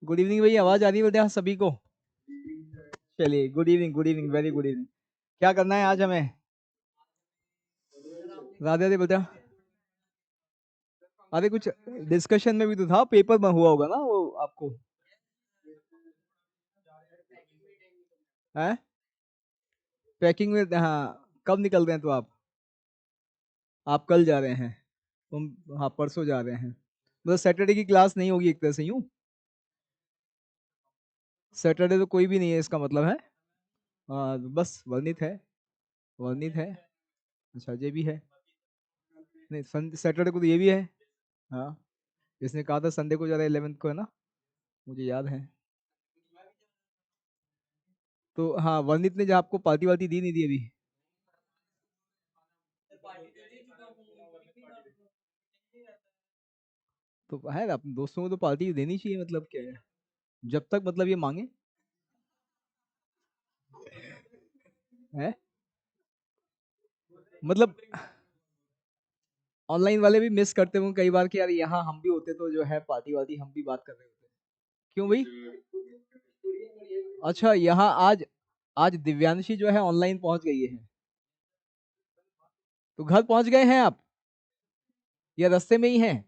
Good evening भैया, आवाज आ रही है बेटा सभी को? चलिए, good evening, good evening, very good evening. क्या करना है आज हमें? राधे राधे बेटा। अरे कुछ डिस्कशन में भी तो था, पेपर में हुआ होगा ना वो आपको? है पैकिंग में, हाँ। कब निकल रहे हैं तो आप कल जा रहे हैं? तुम, हाँ, परसों जा रहे हैं। मतलब सैटरडे की क्लास नहीं होगी एक तरह से यूं? सैटरडे तो कोई भी नहीं है इसका मतलब है? हाँ, बस वर्णित है। वर्णित है। अच्छा, ये भी है। नहीं, सैटरडे को तो ये भी है। हाँ, इसने कहा था संडे को जा रहा है, 11th को, है ना? मुझे याद है। तो हाँ, वर्णित ने जो आपको पार्टी वार्टी दी नहीं दी अभी? तो है ना, अपने दोस्तों को तो पार्टी देनी चाहिए, मतलब क्या है? जब तक मतलब ये मांगे। है मतलब ऑनलाइन वाले भी मिस करते होंगे कई बार कि यार यहाँ हम भी होते तो जो है पार्टी वार्टी हम भी बात कर रहे होते। क्यों भाई? अच्छा, यहाँ आज आज दिव्यांशी जो है ऑनलाइन पहुंच गई है। तो घर पहुंच गए हैं आप या रास्ते में ही हैं?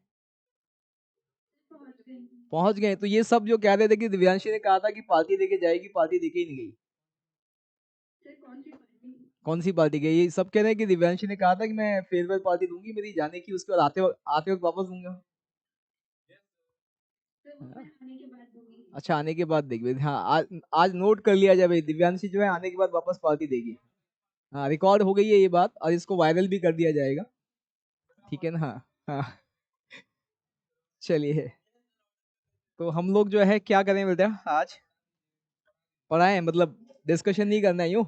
पहुंच गए। तो ये सब जो कह रहे थे कि दिव्यांशी ने कहा था कि पार्टी देके जाएगी, पार्टी देके ही नहीं गई। कौन सी पार्टी गई? ये सब कह रहे हैं कि दिव्यांशी ने कहा था कि मैं फेयरवेल पार्टी दूंगी मेरी जाने की, उसके बाद आते वक्त वापस दूंगा। हाँ। अच्छा, आने के बाद देगी। हाँ, आज नोट कर लिया जाए भाई, दिव्यांशी जो है आने के बाद वापस पार्टी देगी। हाँ, रिकॉर्ड हो गई है ये बात और इसको वायरल भी कर दिया जाएगा। ठीक है ना? हाँ। हाँ। चलिए, तो हम लोग जो है क्या करें बेटा आज? पढ़ाएं मतलब, डिस्कशन नहीं करना है यूं?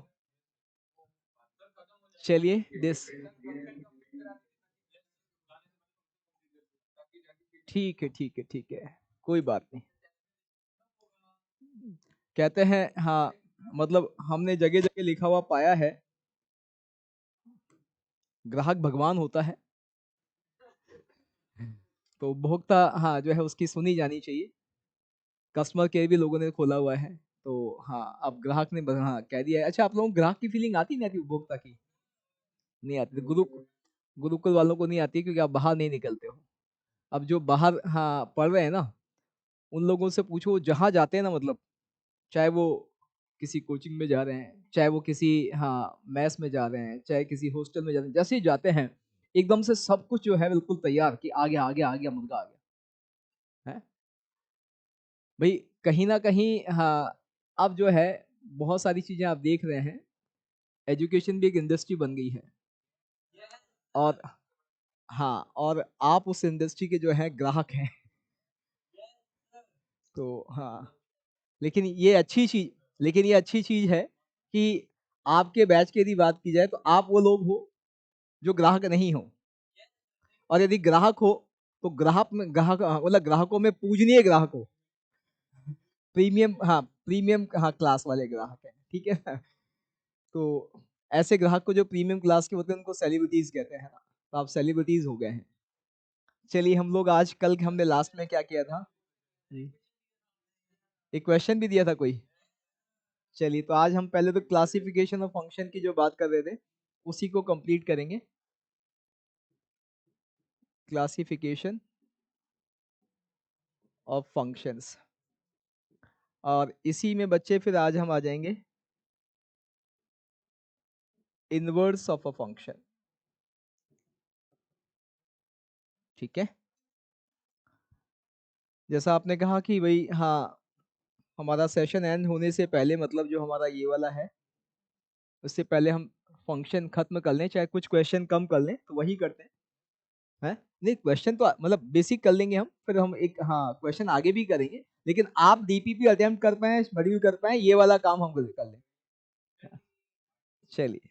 चलिए दिस ठीक है, ठीक है, ठीक है। कोई बात नहीं। कहते हैं, हाँ, मतलब हमने जगह जगह लिखा हुआ पाया है, ग्राहक भगवान होता है। तो उपभोक्ता, हाँ, जो है उसकी सुनी जानी चाहिए। कस्टमर केयर भी लोगों ने खोला हुआ है। तो हाँ, अब ग्राहक ने हाँ कह दिया है। अच्छा, आप लोगों को ग्राहक की फीलिंग आती नहीं आती उपभोक्ता की? नहीं आती? तो गुरुकुल वालों को नहीं आती क्योंकि आप बाहर नहीं निकलते हो। अब जो बाहर, हाँ, पढ़ रहे हैं ना, उन लोगों से पूछो जहाँ जाते हैं ना, मतलब चाहे वो किसी कोचिंग में जा रहे हैं, चाहे वो किसी, हाँ, मैस में जा रहे हैं, चाहे किसी हॉस्टल में जा रहे हैं, जैसे ही जाते हैं एकदम से सब कुछ जो है बिल्कुल तैयार कि आ गया, आ गया, आ गया, मुर्गा आ गया है भाई। कहीं ना कहीं, हाँ, अब जो है बहुत सारी चीजें आप देख रहे हैं। एजुकेशन भी एक इंडस्ट्री बन गई है। और हाँ, और आप उस इंडस्ट्री के जो है ग्राहक हैं। तो हाँ, लेकिन ये अच्छी चीज लेकिन ये अच्छी चीज है कि आपके बैच की यदि बात की जाए तो आप वो लोग हो जो ग्राहक नहीं हो। और यदि ग्राहक हो तो ग्राहक, मतलब ग्राहकों में पूजनीय ग्राहक हो। प्रीमियम, हाँ, प्रीमियम, हाँ, क्लास वाले ग्राहक हैं, ठीक है ना? तो ऐसे ग्राहक को जो प्रीमियम क्लास के होते हैं उनको सेलिब्रिटीज कहते हैं ना। तो आप सेलिब्रिटीज हो गए हैं। चलिए, हम लोग आज कल हमने लास्ट में क्या किया था? जी, एक क्वेश्चन भी दिया था कोई। चलिए, तो आज हम पहले तो क्लासिफिकेशन ऑफ फंक्शन की जो बात कर रहे थे उसी को कंप्लीट करेंगे। Classification of functions. और इसी में बच्चे फिर आज हम आ जाएंगे इनवर्स ऑफ अ फंक्शन। ठीक है? जैसा आपने कहा कि भाई, हाँ, हमारा सेशन एंड होने से पहले, मतलब जो हमारा ये वाला है, उससे पहले हम फंक्शन खत्म कर लें, चाहे कुछ क्वेश्चन कम कर लें तो वही करते हैं। नहीं, क्वेश्चन तो मतलब बेसिक कर लेंगे हम, फिर हम एक, हाँ, क्वेश्चन आगे भी करेंगे। लेकिन आप डीपीपी अटेम्प्ट कर पाए, मॉड्यूल कर पाए, ये वाला काम हम कर लें। चलिए,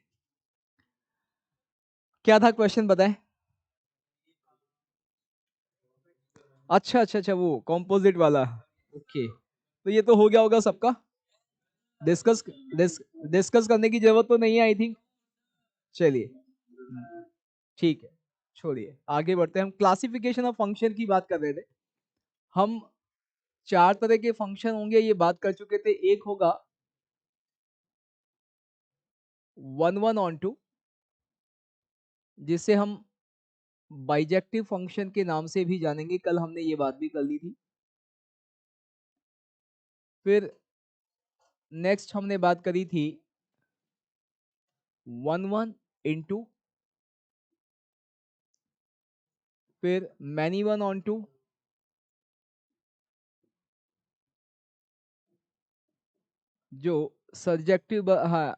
क्या था क्वेश्चन बताएं? अच्छा, अच्छा, अच्छा, वो कॉम्पोजिट वाला। ओके, तो ये तो हो गया होगा सबका। डिस्कस डिस्कस करने की जरूरत तो नहीं है, आई थिंक। चलिए, ठीक है, छोड़िए, आगे बढ़ते हैं। हम क्लासिफिकेशन ऑफ फंक्शन की बात कर रहे थे। हम 4 तरह के फंक्शन होंगे, ये बात कर चुके थे। एक होगा 1 1 ऑन टू, जिसे हम बाइजेक्टिव फंक्शन के नाम से भी जानेंगे, कल हमने ये बात भी कर ली थी। फिर नेक्स्ट हमने बात करी थी 1 1 इंटू, फिर मैनी 1 ऑन टू, जो सर्जेक्टिव हाँ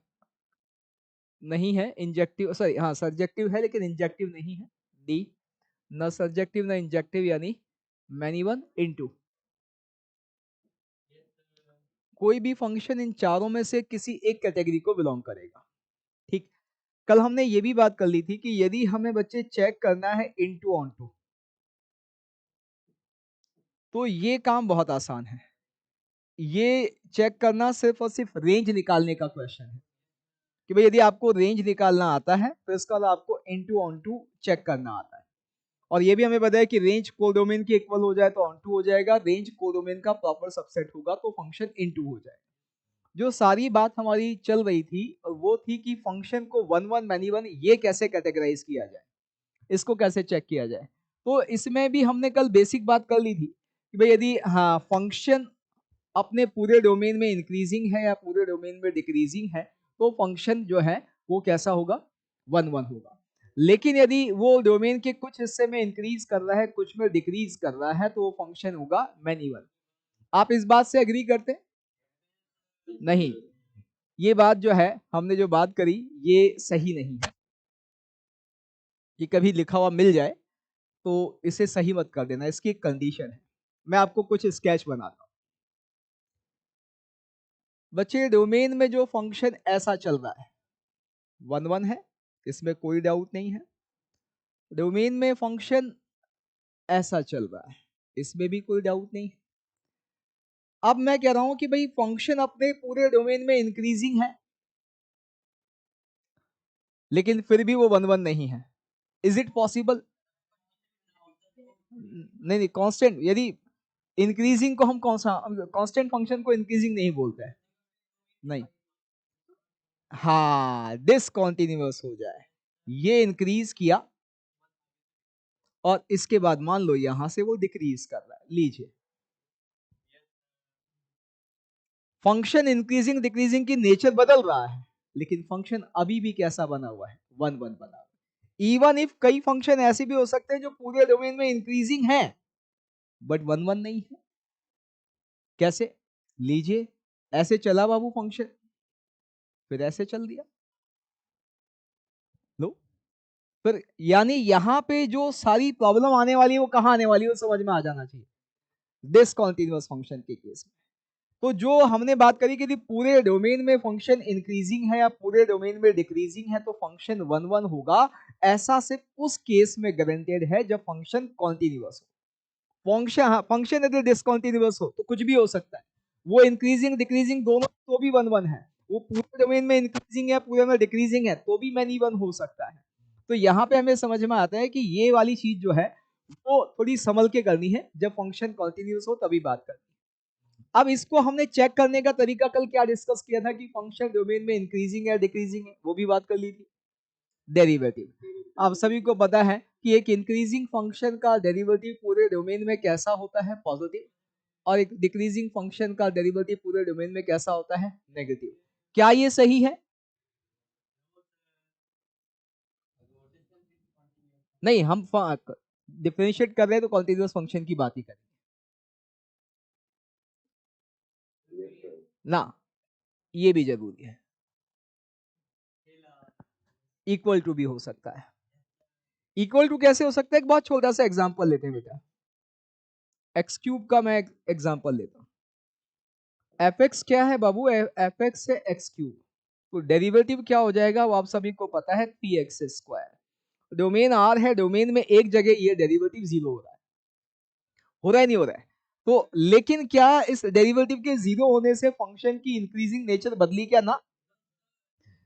नहीं है, इंजेक्टिव, सॉरी हाँ सर्जेक्टिव है लेकिन इंजेक्टिव नहीं है, डी। न सर्जेक्टिव न इंजेक्टिव, यानी मैनी 1 इंटू कोई भी फंक्शन इन चारों में से किसी एक कैटेगरी को बिलोंग करेगा। ठीक, कल हमने ये भी बात कर ली थी कि यदि हमें बच्चे चेक करना है इनटू ऑन टू, तो ये काम बहुत आसान है। ये चेक करना सिर्फ और सिर्फ रेंज निकालने का क्वेश्चन है कि भाई यदि आपको रेंज निकालना आता है तो इसका मतलब आपको इनटू ऑन टू चेक करना आता है। और ये भी हमें पता है कि रेंज कोडोमेन के इक्वल हो जाए तो ऑन टू हो जाएगा, रेंज कोडोमेन का प्रॉपर सबसेट होगा तो फंक्शन इनटू हो जाएगा। जो सारी बात हमारी चल रही थी वो थी कि फंक्शन को 1 1 मैनी 1 ये कैसे कैटेगराइज किया जाए, इसको कैसे चेक किया जाए। तो इसमें भी हमने कल बेसिक बात कर ली थी कि भाई यदि हाँ फंक्शन अपने पूरे डोमेन में इंक्रीजिंग है या पूरे डोमेन में डिक्रीजिंग है तो फंक्शन जो है वो कैसा होगा, 1 1 होगा। लेकिन यदि वो डोमेन के कुछ हिस्से में इंक्रीज कर रहा है, कुछ में डिक्रीज कर रहा है, तो वो फंक्शन होगा मैनी 1। आप इस बात से एग्री करते हैं? नहीं, ये बात जो है हमने जो बात करी ये सही नहीं है। ये कभी लिखा हुआ मिल जाए तो इसे सही मत कर देना, इसकी एक कंडीशन है। मैं आपको कुछ स्केच बनाता हूं। बच्चे डोमेन में जो फंक्शन ऐसा चल रहा है 1 1 है, इसमें कोई डाउट नहीं है। डोमेन में फंक्शन ऐसा चल रहा है, इसमें भी कोई डाउट नहीं है। अब मैं कह रहा हूं कि भाई फंक्शन अपने पूरे डोमेन में इंक्रीजिंग है लेकिन फिर भी वो 1 1 नहीं है। Is it possible? नहीं नहीं, कांस्टेंट, यदि इंक्रीजिंग को हम कौन सा कांस्टेंट फंक्शन को इंक्रीजिंग नहीं बोलते हैं। नहीं, हाँ डिसकंटिन्यूअस हो जाए, ये इंक्रीज किया और इसके बाद मान लो यहां से वो डिक्रीज कर रहा है, लीजिए फंक्शन इंक्रीजिंग डिक्रीजिंग की नेचर बदल रहा है लेकिन फंक्शन अभी भी कैसा बना हुआ है, 1 1 बना हुआ है। इवन इफ कई फंक्शन ऐसे भी हो सकते हैं जो पूरे डोमेन में इंक्रीजिंग है बट 1 1 नहीं है। कैसे? लीजिए, ऐसे चला बाबू फंक्शन, फिर ऐसे चल दिया, लो। फिर यानी यहां पे जो सारी प्रॉब्लम आने वाली है वो कहां आने वाली है, वो समझ में आ जाना चाहिए डिसकंटिन्यूअस फंक्शन के केस में। तो जो हमने बात करी कि यदि पूरे डोमेन में फंक्शन इंक्रीजिंग है या पूरे डोमेन में डिक्रीजिंग है तो फंक्शन 1 1 होगा। ऐसा सिर्फ उस केस में गारंटेड है जब फंक्शन कॉन्टिन्यूअस हो। फंक्शन यदि डिसकंटिन्यूअस हो तो कुछ भी हो सकता है, वो इंक्रीजिंग डिक्रीजिंग दोनों तो भी 1 1 है, वो पूरे डोमेन में इंक्रीजिंग है पूरे में डिक्रीजिंग है तो भी मैनी 1 हो सकता है। तो यहाँ पे हमें समझ में आता है कि ये वाली चीज जो है वो थोड़ी संभल के करनी है, जब फंक्शन कॉन्टिन्यूअस हो तभी बात करनी है। अब इसको हमने चेक करने का तरीका कल क्या डिस्कस किया था कि फंक्शन डोमेन में इंक्रीजिंग है डिक्रीजिंग है, वो भी बात कर ली थी। डेरिवेटिव, आप सभी को पता है कि एक इंक्रीजिंग फंक्शन का डेरिवेटिव पूरे डोमेन में कैसा होता है, पॉजिटिव, और एक डिक्रीजिंग फंक्शन का डेरिवेटिव पूरे डोमेन में कैसा होता है, नेगेटिव। क्या ये सही है? नहीं, हम डिफरेंशिएट कर रहे हैं तो कॉन्टिन्यूअस फंक्शन की बात ही करें ना, ये भी जरूरी है। इक्वल टू भी हो सकता है। इक्वल टू कैसे हो सकता है, एक बहुत छोटा सा एग्जांपल लेते हैं बेटा। एक्स क्यूब का मैं एग्जांपल लेता हूं। एफ एक्स क्या है बाबू, एफ एक्स है एक्स क्यूब, तो डेरिवेटिव क्या हो जाएगा वो आप सभी को पता है, P x square. Domain are है, डोमेन में एक जगह ये डेरिवेटिव जीरो हो रहा है, हो रहा है नहीं हो रहा है? तो लेकिन क्या इस डेरिवेटिव के जीरो होने से फंक्शन की इंक्रीजिंग नेचर बदली क्या ना?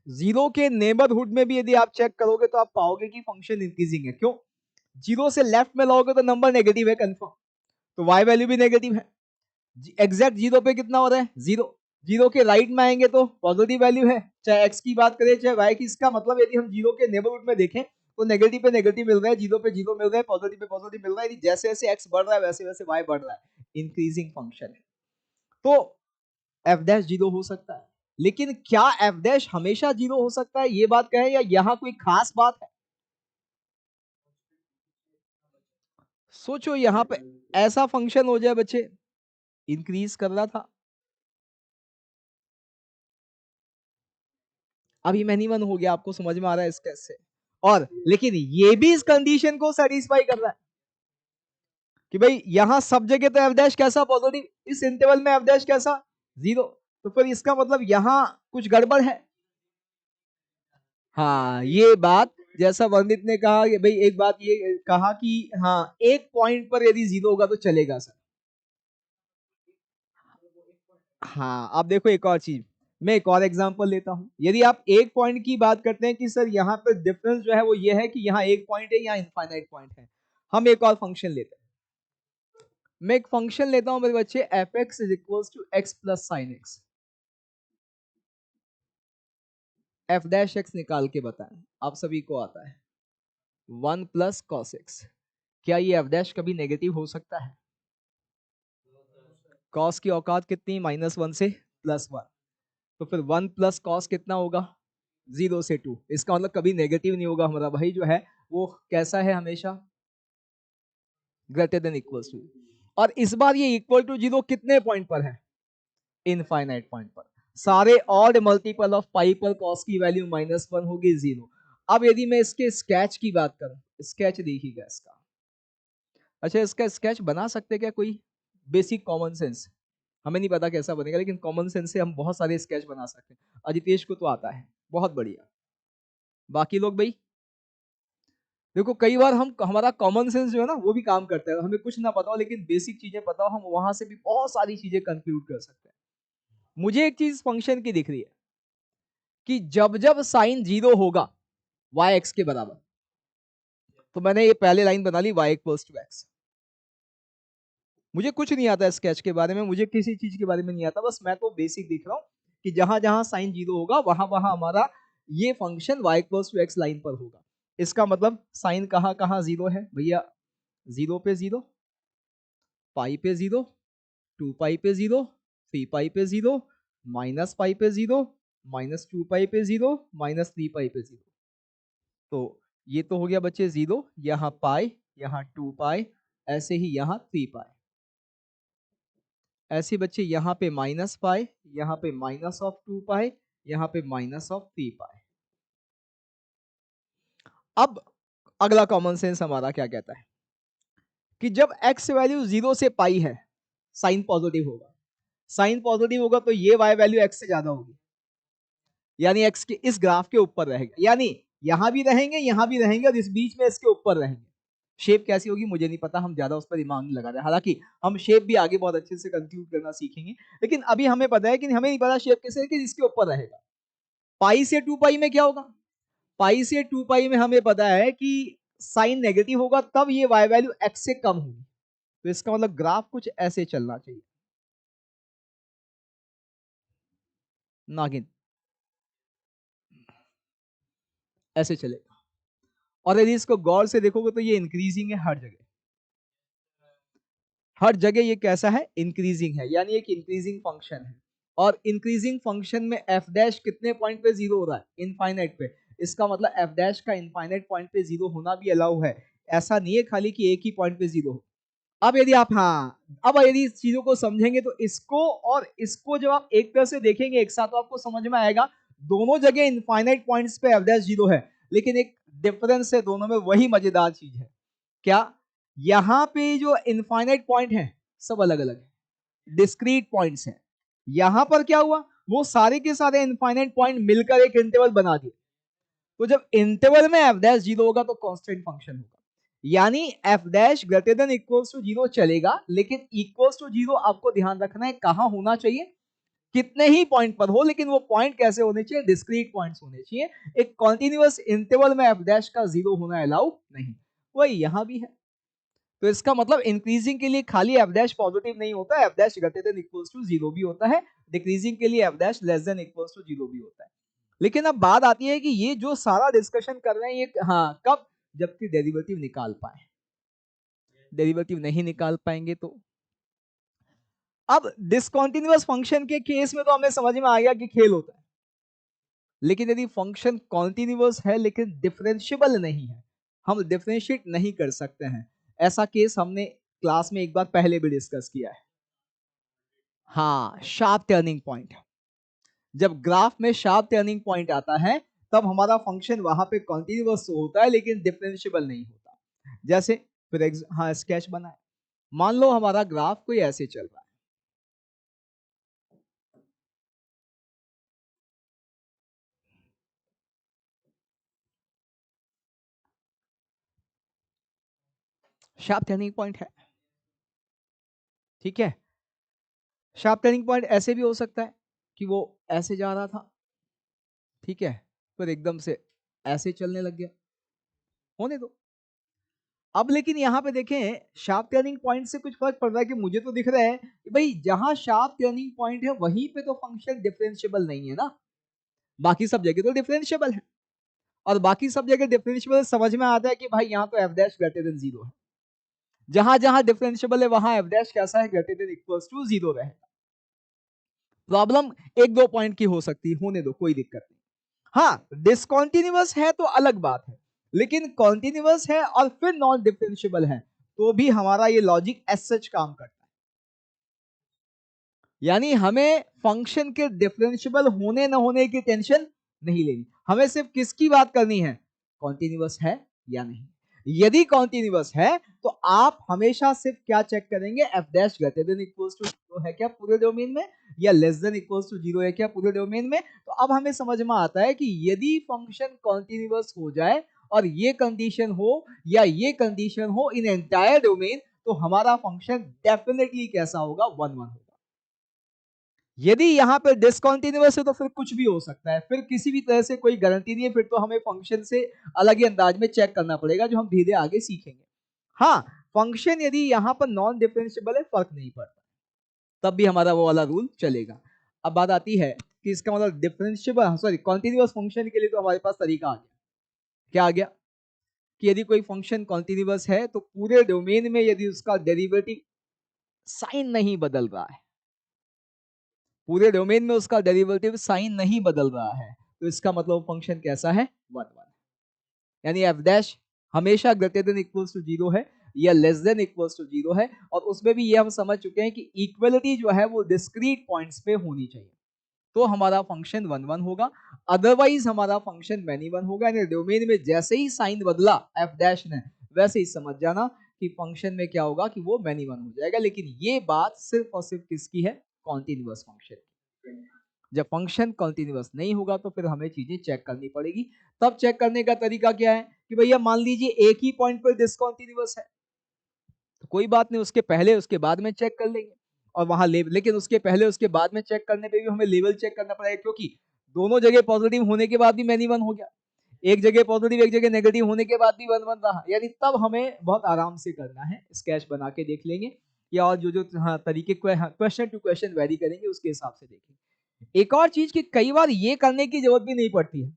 जीरो के नेबरहुड में भी यदि आप चेक करोगे तो आप पाओगे कि फंक्शन इंक्रीजिंग है। क्यों? जीरो से लेफ्ट में लाओगे तो नंबर नेगेटिव है कंफर्म, तो वाई वैल्यू भी नेगेटिव है। एग्जैक्ट जीरो पे कितना हो रहा है, जीरो। जीरो के राइट में आएंगे तो पॉजिटिव वैल्यू है, चाहे एक्स की बात करें चाहे वाई की। इसका मतलब यदि हम जीरो के नेबरहुड में देखें तो नेगेटिव पे नेगेटिव मिल रहा है, जीरो पे जीरो मिल रहा है, पॉजिटिव पे पॉजिटिव मिल रहा है। जैसे जैसे एक्स बढ़ रहा है वैसे वैसे वाई बढ़ रहा है, इंक्रीजिंग फंक्शन है। तो एफ डैश जीरो हो सकता है, लेकिन क्या एफ डैश हमेशा जीरो हो सकता है, ये बात कहें, या यहां कोई खास बात है? सोचो यहां पे ऐसा फंक्शन हो जाए बच्चे, इंक्रीज कर रहा था, अभी मैनिमन हो गया, आपको समझ में आ रहा है इस केस से। और लेकिन ये भी इस कंडीशन को सेटिस्फाई कर रहा है कि भाई यहां सब जगह तो एफ डैश कैसा पॉजिटिव, इस इंटरवल में एफ डैश कैसा, जीरो। तो फिर इसका मतलब यहां कुछ गड़बड़ है। हाँ ये बात, जैसा वंदित ने कहा कि भाई एक बात ये कहा कि हाँ एक पॉइंट पर यदि जीरो होगा तो चलेगा सर। हाँ आप देखो एक और चीज, मैं एक और एग्जांपल लेता हूं। यदि आप एक पॉइंट की बात करते हैं कि सर यहाँ पे डिफरेंस जो है वो ये है कि यहाँ एक पॉइंट है, यहाँ इनफाइनाइट पॉइंट है, हम एक और फंक्शन लेते हैं। मैं एक फंक्शन लेता हूं मेरे बच्चे, f x is equal to x plus sine x. F dash x निकाल के बताएं, आप सभी को आता है, वन प्लस कॉस एक्स। क्या ये एफ डैश कभी नेगेटिव हो सकता है? कॉस की औकात कितनी, माइनस वन से प्लस वन। तो फिर वन प्लस कॉस कितना होगा, जीरो से टू। इसका मतलब कभी नेगेटिव नहीं होगा हमारा भाई जो है वो, कैसा है, हमेशा ग्रेटर देन इक्वल टू। और इस बार ये इक्वल टू जीरो कितने पॉइंट पर है, इनफाइनाइट पॉइंट पर। सारे ऑड मल्टीपल ऑफ पाई पर कॉस की वैल्यू माइनस वन होगी, जीरो। अब यदि मैं इसके स्केच की बात करूं, स्केच देखिएगा इसका। अच्छा इसका स्केच बना सकते क्या कोई, बेसिक कॉमन सेंस, हमें नहीं पता कैसा बनेगा लेकिन कॉमन सेंस से हम बहुत सारे स्केच बना सकते हैं। अजितेश को तो आता है, बहुत बढ़िया। बाकी लोग भाई देखो, कई बार हम हमारा कॉमन सेंस जो है ना वो भी काम करता है, हमें कुछ ना पता हो लेकिन बेसिक चीजें पता हो, हम वहां से भी बहुत सारी चीजें कंक्लूड कर सकते हैं। मुझे एक चीज फंक्शन की दिख रही है कि जब जब साइन जीरो होगा वाई एक्स के बराबर, तो मैंने ये पहले लाइन बना ली वाई इक्वल्स टू एक्स। मुझे कुछ नहीं आता स्केच के बारे में, मुझे किसी चीज के बारे में नहीं आता, बस मैं तो बेसिक दिख रहा हूँ कि जहां जहां साइन जीरो होगा वहां वहां हमारा ये function y equals to x line पर होगा। इसका मतलब साइन कहाँ कहाँ जीरो है भैया, जीरो पे जीरो, पाई पे जीरो, टू पाई पे जीरो, थ्री पाई पे जीरो, माइनस पाई पे जीरो, माइनस टू पाई पे जीरो, माइनस थ्री पाई पे जीरो। तो ये तो हो गया बच्चे जीरो, यहाँ पाई, यहाँ टू पाई, ऐसे ही यहाँ थ्री पाई, ऐसे बच्चे यहाँ पे माइनस पाई, यहाँ पे माइनस ऑफ टू पाई, यहाँ पे माइनस ऑफ थ्री पाई। अब अगला कॉमन सेंस हमारा क्या कहता है कि जब x वैल्यू जीरो से पाई है, साइन पॉजिटिव होगा। साइन पॉजिटिव होगा तो ये y वैल्यू x से ज्यादा होगी, यानी x के इस ग्राफ के ऊपर रहेगा, यानी यहां भी रहेंगे यहां भी रहेंगे और इस बीच में इसके ऊपर रहेंगे। शेप कैसी होगी मुझे नहीं पता, हम ज्यादा उस पर दिमाग नहीं लगा रहे, हालांकि हम शेप भी आगे बहुत अच्छे से कंक्लूड करना सीखेंगे, लेकिन अभी हमें पता है कि हमें नहीं पता शेप कैसे है कि इसके ऊपर रहेगा। पाई से टू पाई में क्या होगा, पाई से टू पाई में हमें पता है कि साइन नेगेटिव होगा तब ये y वैल्यू x से कम होगी। तो इसका मतलब ग्राफ कुछ ऐसे चलना चाहिए, नागिन ऐसे चलेगा। और यदि इसको गौर से देखोगे तो ये इंक्रीजिंग है हर जगह, हर जगह ये कैसा है, इंक्रीजिंग है, यानी एक इंक्रीजिंग फंक्शन है। और इंक्रीजिंग फंक्शन में एफ डैश कितने पॉइंट पे जीरो हो रहा है, इनफाइनाइट पे। इसका मतलब एफ डैश का इनफाइनाइट पॉइंट पे जीरो होना भी अलाउ है, ऐसा नहीं है खाली कि एक ही पॉइंट पे जीरो हो। अब यदि आप, हाँ अब यदि इस चीजों को समझेंगे तो इसको और इसको जब आप एक तरह से देखेंगे एक साथ तो आपको समझ में आएगा, दोनों जगह इनफाइनाइट पॉइंट्स पे एफ डैश जीरो है, लेकिन एक डिफरेंस है दोनों में, वही मजेदार चीज है। क्या, यहां पे जो इनफाइनाइट पॉइंट है सब अलग अलग है, डिस्क्रीट पॉइंट्स हैं। यहां पर क्या हुआ, वो सारे के सारे इनफाइनाइट पॉइंट मिलकर एक इंटरवल बना दिए। तो जब इंटरवल में एफ डैश जीरो होगा तो कांस्टेंट फंक्शन होगा, यानी f dash greater than equals to zero चलेगा, लेकिन इक्वल्स टू जीरो आपको ध्यान रखना है कहां होना चाहिए, कितने ही पॉइंट पर हो, लेकिन वो पॉइंट कैसे होने चाहिए, डिस्क्रीट पॉइंट्स होने चाहिए। एक कॉन्टिन्यूअस इंटरवल में एफ डैश का जीरो होना अलाउ नहीं, वही यहां भी है। तो इसका मतलब इंक्रीजिंग के लिए खाली एफ डैश पॉजिटिव नहीं होता, f dash greater than equals to 0 भी होता है, डिक्रीजिंग के लिए f dash less than equals to 0 भी होता है। लेकिन अब बात आती है कि ये जो सारा डिस्कशन कर रहे हैं ये हाँ कब, जबकि डेरिवेटिव निकाल पाए। डेरिवेटिव नहीं निकाल पाएंगे तो अब डिसकंटीन्यूअस फंक्शन के केस में तो हमें समझ में आ गया कि खेल होता है, लेकिन यदि फंक्शन कॉन्टिन्यूअस है लेकिन डिफरेंशिएबल नहीं है, हम डिफरेंशिएट नहीं कर सकते हैं, ऐसा केस हमने क्लास में एक बार पहले भी डिस्कस किया है। हाँ, शार्प टर्निंग पॉइंट। जब ग्राफ में शार्प टर्निंग पॉइंट आता है तब हमारा फंक्शन वहां पे कॉन्टिन्यूअस होता है लेकिन डिफरेंशिएबल नहीं होता। जैसे फिर हाँ स्केच बनाए, मान लो हमारा ग्राफ कोई ऐसे चल रहा है, शार्प टर्निंग पॉइंट है, ठीक है। शार्प टर्निंग पॉइंट ऐसे भी हो सकता है कि वो ऐसे जा रहा था, ठीक है, फिर एकदम से ऐसे चलने लग गया, होने दो। अब लेकिन यहां पे देखें शार्प टर्निंग पॉइंट से कुछ फर्क पड़ रहा है कि मुझे तो दिख रहा है कि भाई जहां शार्प टर्निंग पॉइंट है वहीं पे तो फंक्शन डिफरेंशिएबल नहीं है ना, बाकी सब जगह तो डिफरेंशिएबल है। और बाकी सब जगह डिफरेंशिएबल समझ में आता है कि भाई यहाँ तो एफ डैश ग्रेटर देन 0 है, जहां जहां डिफरेंशिएबल है वहां एफ डैश कैसा है, ग्रेटर देन इक्वल्स टू 0 रहेगा। प्रॉब्लम एक दो पॉइंट की हो सकती है, होने दो, कोई दिक्कत नहीं। हाँ, डिसकंटीन्यूअस है तो अलग बात है, लेकिन कॉन्टिन्यूअस है और फिर नॉन डिफरेंशिएबल है तो भी हमारा ये लॉजिक एज सच काम करता है। यानी हमें फंक्शन के डिफरेंशिएबल होने न होने की टेंशन नहीं लेनी, हमें सिर्फ किसकी बात करनी है, कॉन्टिन्यूअस है या नहीं। यदि कॉन्टिन्यूअस है तो आप हमेशा सिर्फ क्या चेक करेंगे, f dash greater than equals to 0 है क्या पूरे डोमेन में, या लेस देन इक्वल्स टू 0 है क्या पूरे डोमेन में। तो अब हमें समझ में आता है कि यदि फंक्शन कॉन्टिन्यूअस हो जाए और ये कंडीशन हो या ये कंडीशन हो इन एंटायर डोमेन, तो हमारा फंक्शन डेफिनेटली कैसा होगा, 1 1 होगा। यदि यहाँ पे डिसकंटीन्यूअस है तो फिर कुछ भी हो सकता है, फिर किसी भी तरह से कोई गारंटी नहीं है, फिर तो हमें फंक्शन से अलग ही अंदाज में चेक करना पड़ेगा जो हम धीरे आगे सीखेंगे। हाँ, फंक्शन यदि यहाँ पर नॉन डिफरेंशिएबल है फर्क नहीं पड़ता, तब भी हमारा वो वाला रूल चलेगा। अब बात आती है कि इसका मतलब डिफरेंशिएबल सॉरी कॉन्टिन्यूअस फंक्शन के लिए तो हमारे पास तरीका आ गया। क्या आ गया कि यदि कोई फंक्शन कॉन्टिन्यूअस है तो पूरे डोमेन में यदि उसका डेरिवेटिव साइन नहीं बदल रहा है, पूरे डोमेन में उसका डेरिवेटिव साइन नहीं बदल रहा है, तो इसका मतलब फंक्शन कैसा है, 1 1। यानी एफ डैश हमेशा ग्रेटर देन इक्वल्स टू 0 है या लेस देन इक्वल्स टू 0 है, और उसमें भी ये हम समझ चुके हैं कि इक्वलिटी जो है वो डिस्क्रीट पॉइंट्स पे होनी चाहिए, तो हमारा फंक्शन 1 1 होगा। अदरवाइज हमारा फंक्शन मैनी 1 होगा। यानी डोमेन में जैसे ही साइन बदला एफ डैश ने, वैसे ही समझ जाना कि फंक्शन में क्या होगा कि वो मैनी 1 हो जाएगा। लेकिन ये बात सिर्फ और सिर्फ किसकी है, कॉन्टिन्यूअस फंक्शन। जब फंक्शन कॉन्टिन्यूअस नहीं होगा तो फिर हमें चीजें चेक करनी पड़ेगी। तब चेक करने का तरीका क्या है कि भैया मान लीजिए एक ही पॉइंट पर डिसकंटीन्यूअस है, तो कोई बात नहीं, उसके पहले उसके बाद में चेक कर लेंगे। और वहां लेकिन उसके पहले उसके बाद में चेक करने पे भी हमें लेवल चेक करना पड़ेगा, क्योंकि दोनों जगह पॉजिटिव होने के बाद भी मैनी 1 हो गया, एक जगह पॉजिटिव एक जगह नेगेटिव होने के बाद भी 1 1 रहा। यानी तब हमें बहुत आराम से करना है, स्केच बना के देख लेंगे या और जो जो हाँ, तरीके क्वेश्चन टू क्वेश्चन वेरी करेंगे उसके हिसाब से देखेंगे। एक और चीज कि कई बार ये करने की जरूरत भी नहीं पड़ती है।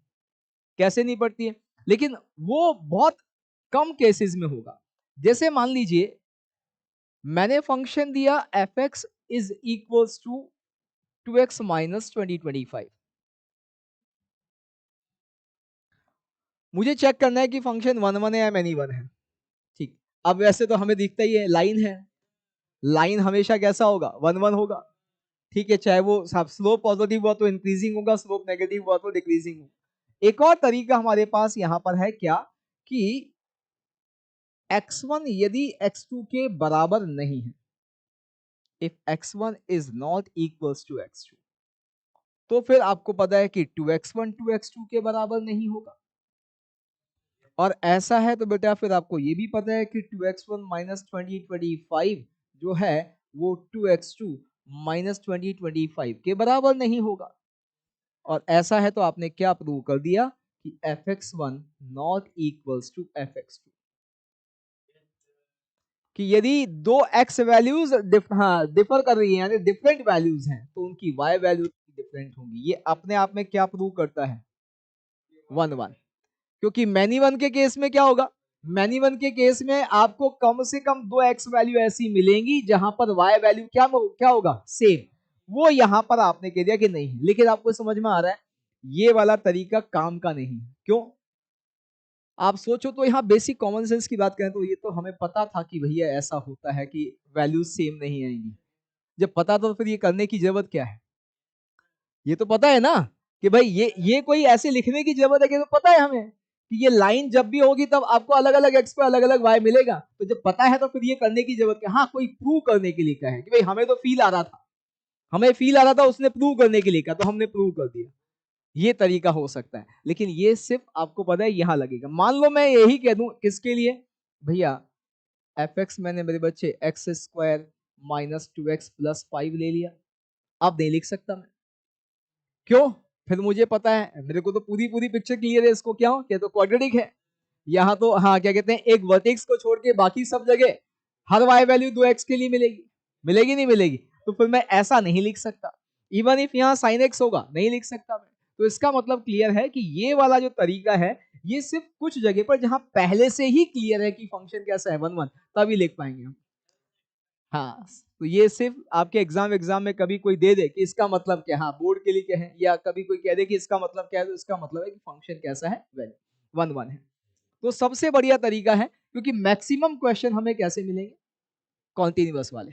कैसे नहीं पड़ती है, लेकिन वो बहुत कम केसेस में होगा। जैसे मान लीजिए मैंने फंक्शन दिया f x is equals to 2x minus 2025। मुझे चेक करना है कि फंक्शन 1 1 है या मैनी 1 है, ठीक। अब वैसे तो हमें दिखता ही है लाइन है, लाइन हमेशा कैसा होगा, 1 1 होगा, ठीक है। चाहे वो स्लोप पॉजिटिव हुआ तो इंक्रीजिंग होगा, स्लोप नेगेटिव हुआ तो डिक्रीजिंग होगा। एक और तरीका हमारे पास यहां पर है क्या कि x1 यदि x2 के बराबर नहीं है, if x1 is not equals to x2, तो फिर आपको पता है कि 2x1 2x2 के बराबर नहीं होगा। और ऐसा है तो बेटा फिर आपको ये भी पता है कि 2x1 माइनस 2025 जो है वो 2x2 माइनस 2025 के बराबर नहीं होगा। और ऐसा है तो आपने क्या प्रूव कर दिया कि fx1 not equals to fx2। कि यदि दो x वैल्यूज डिफर कर रही है यानी डिफरेंट वैल्यूज हैं तो उनकी y वैल्यू डिफरेंट होंगी। ये अपने आप में क्या प्रूव करता है? 1 1। क्योंकि मैनी वन के केस में क्या होगा? मैनी वन के केस में आपको कम से कम दो x वैल्यू ऐसी मिलेंगी जहां पर y वैल्यू क्या होगा? सेम। वो यहां पर आपने कह दिया कि नहीं, लेकिन आपको समझ में आ रहा है ये वाला तरीका काम का नहीं। क्यों? आप सोचो तो यहाँ बेसिक कॉमन सेंस की बात करें तो ये तो हमें पता था कि भैया ऐसा होता है कि वैल्यूज सेम नहीं आएंगी। जब पता तो फिर ये करने की जरूरत क्या है? ये तो पता है ना कि भाई ये कोई ऐसे लिखने की जरूरत है कि तो पता है हमें कि ये लाइन जब भी होगी तब आपको अलग अलग एक्स पे अलग अलग वाई मिलेगा। तो जब पता है तो फिर ये करने की जरूरत क्या? हाँ, कोई प्रूव करने के लिए कहा है कि भाई हमें तो फील आ रहा था, हमें फील आ रहा था, उसने प्रूव करने के लिए कहा तो हमने प्रूव कर दिया। ये तरीका हो सकता है, लेकिन ये सिर्फ आपको पता है यहां लगेगा। मान लो मैं यही कह दूं किसके लिए? भैया एफ एक्स मैंने मेरे बच्चे एक्स स्क्वायर माइनस 2x+5 ले लिया। अब नहीं लिख सकता मैं। क्यों? फिर मुझे पता है, मेरे को तो पूरी पूरी पिक्चर क्लियर है इसको क्या हो क्या, तो क्वाड्रेटिक है। यहाँ तो हाँ क्या कहते हैं, एक वर्टेक्स को छोड़ के बाकी सब जगह हर वाई वैल्यू 2x के लिए मिलेगी। मिलेगी नहीं मिलेगी? तो फिर मैं ऐसा नहीं लिख सकता। इवन इफ यहाँ साइन एक्स होगा नहीं लिख सकता मैं। तो इसका मतलब क्लियर है कि ये वाला जो तरीका है ये सिर्फ कुछ जगह पर जहां पहले से ही क्लियर है कि फंक्शन कैसा है 1 1 तभी लिख पाएंगे हम। हाँ, तो ये सिर्फ आपके एग्जाम में कभी कोई दे दे कि इसका मतलब क्या, हाँ बोर्ड के लिए क्या है, या कभी कोई कह दे कि इसका मतलब क्या है, तो इसका मतलब है कि फंक्शन कैसा है, वैल्यू 1 1 है। तो सबसे बढ़िया तरीका है, क्योंकि मैक्सिमम क्वेश्चन हमें कैसे मिलेंगे? कॉन्टिन्यूअस वाले।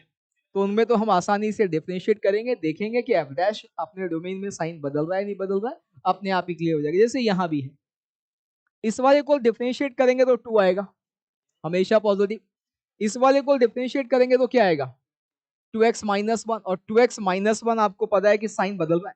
तो उनमें तो हम आसानी से डिफरेंशिएट करेंगे, देखेंगे कि एफ डैश अपने डोमेन में साइन बदल रहा है नहीं बदल रहा है, अपने आप ही क्लियर हो जाएगा। जैसे यहाँ भी है, इस वाले को डिफरेंशिएट करेंगे तो 2 आएगा, हमेशा पॉजिटिव। इस वाले को डिफरेंशिएट करेंगे तो क्या आएगा? 2x-1। और 2x-1 आपको पता है कि साइन बदल रहा है,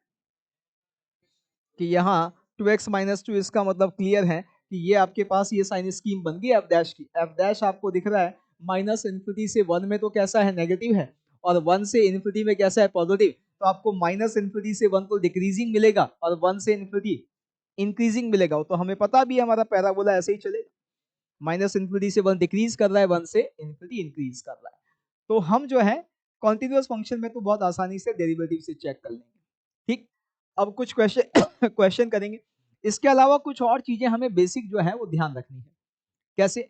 कि यहाँ 2x-2 इसका मतलब क्लियर है कि ये आपके पास ये साइन स्कीम बन गई एफ डैश की। एफ डैश आपको दिख रहा है माइनस इन्फिनिटी से 1 में तो कैसा है, नेगेटिव है, और 1 से इन्फिनिटी में कैसा है, पॉजिटिव। तो आपको माइनस इन्फिनिटी से 1 तो डिक्रीजिंग मिलेगा और 1 से इन्फिनिटी इंक्रीजिंग मिलेगा। तो हमें पता भी है हमारा पैराबोला ऐसे ही चलेगा, माइनस इन्फिनिटी से 1 डिक्रीज कर रहा है, 1 से इन्फिनिटी इंक्रीज कर रहा है। तो हम जो है कॉन्टिन्यूअस फंक्शन में तो बहुत आसानी से डेरिवेटिव से चेक कर लेंगे। ठीक, अब कुछ क्वेश्चन क्वेश्चन करेंगे। इसके अलावा कुछ और चीजें हमें बेसिक जो है वो ध्यान रखनी है। कैसे?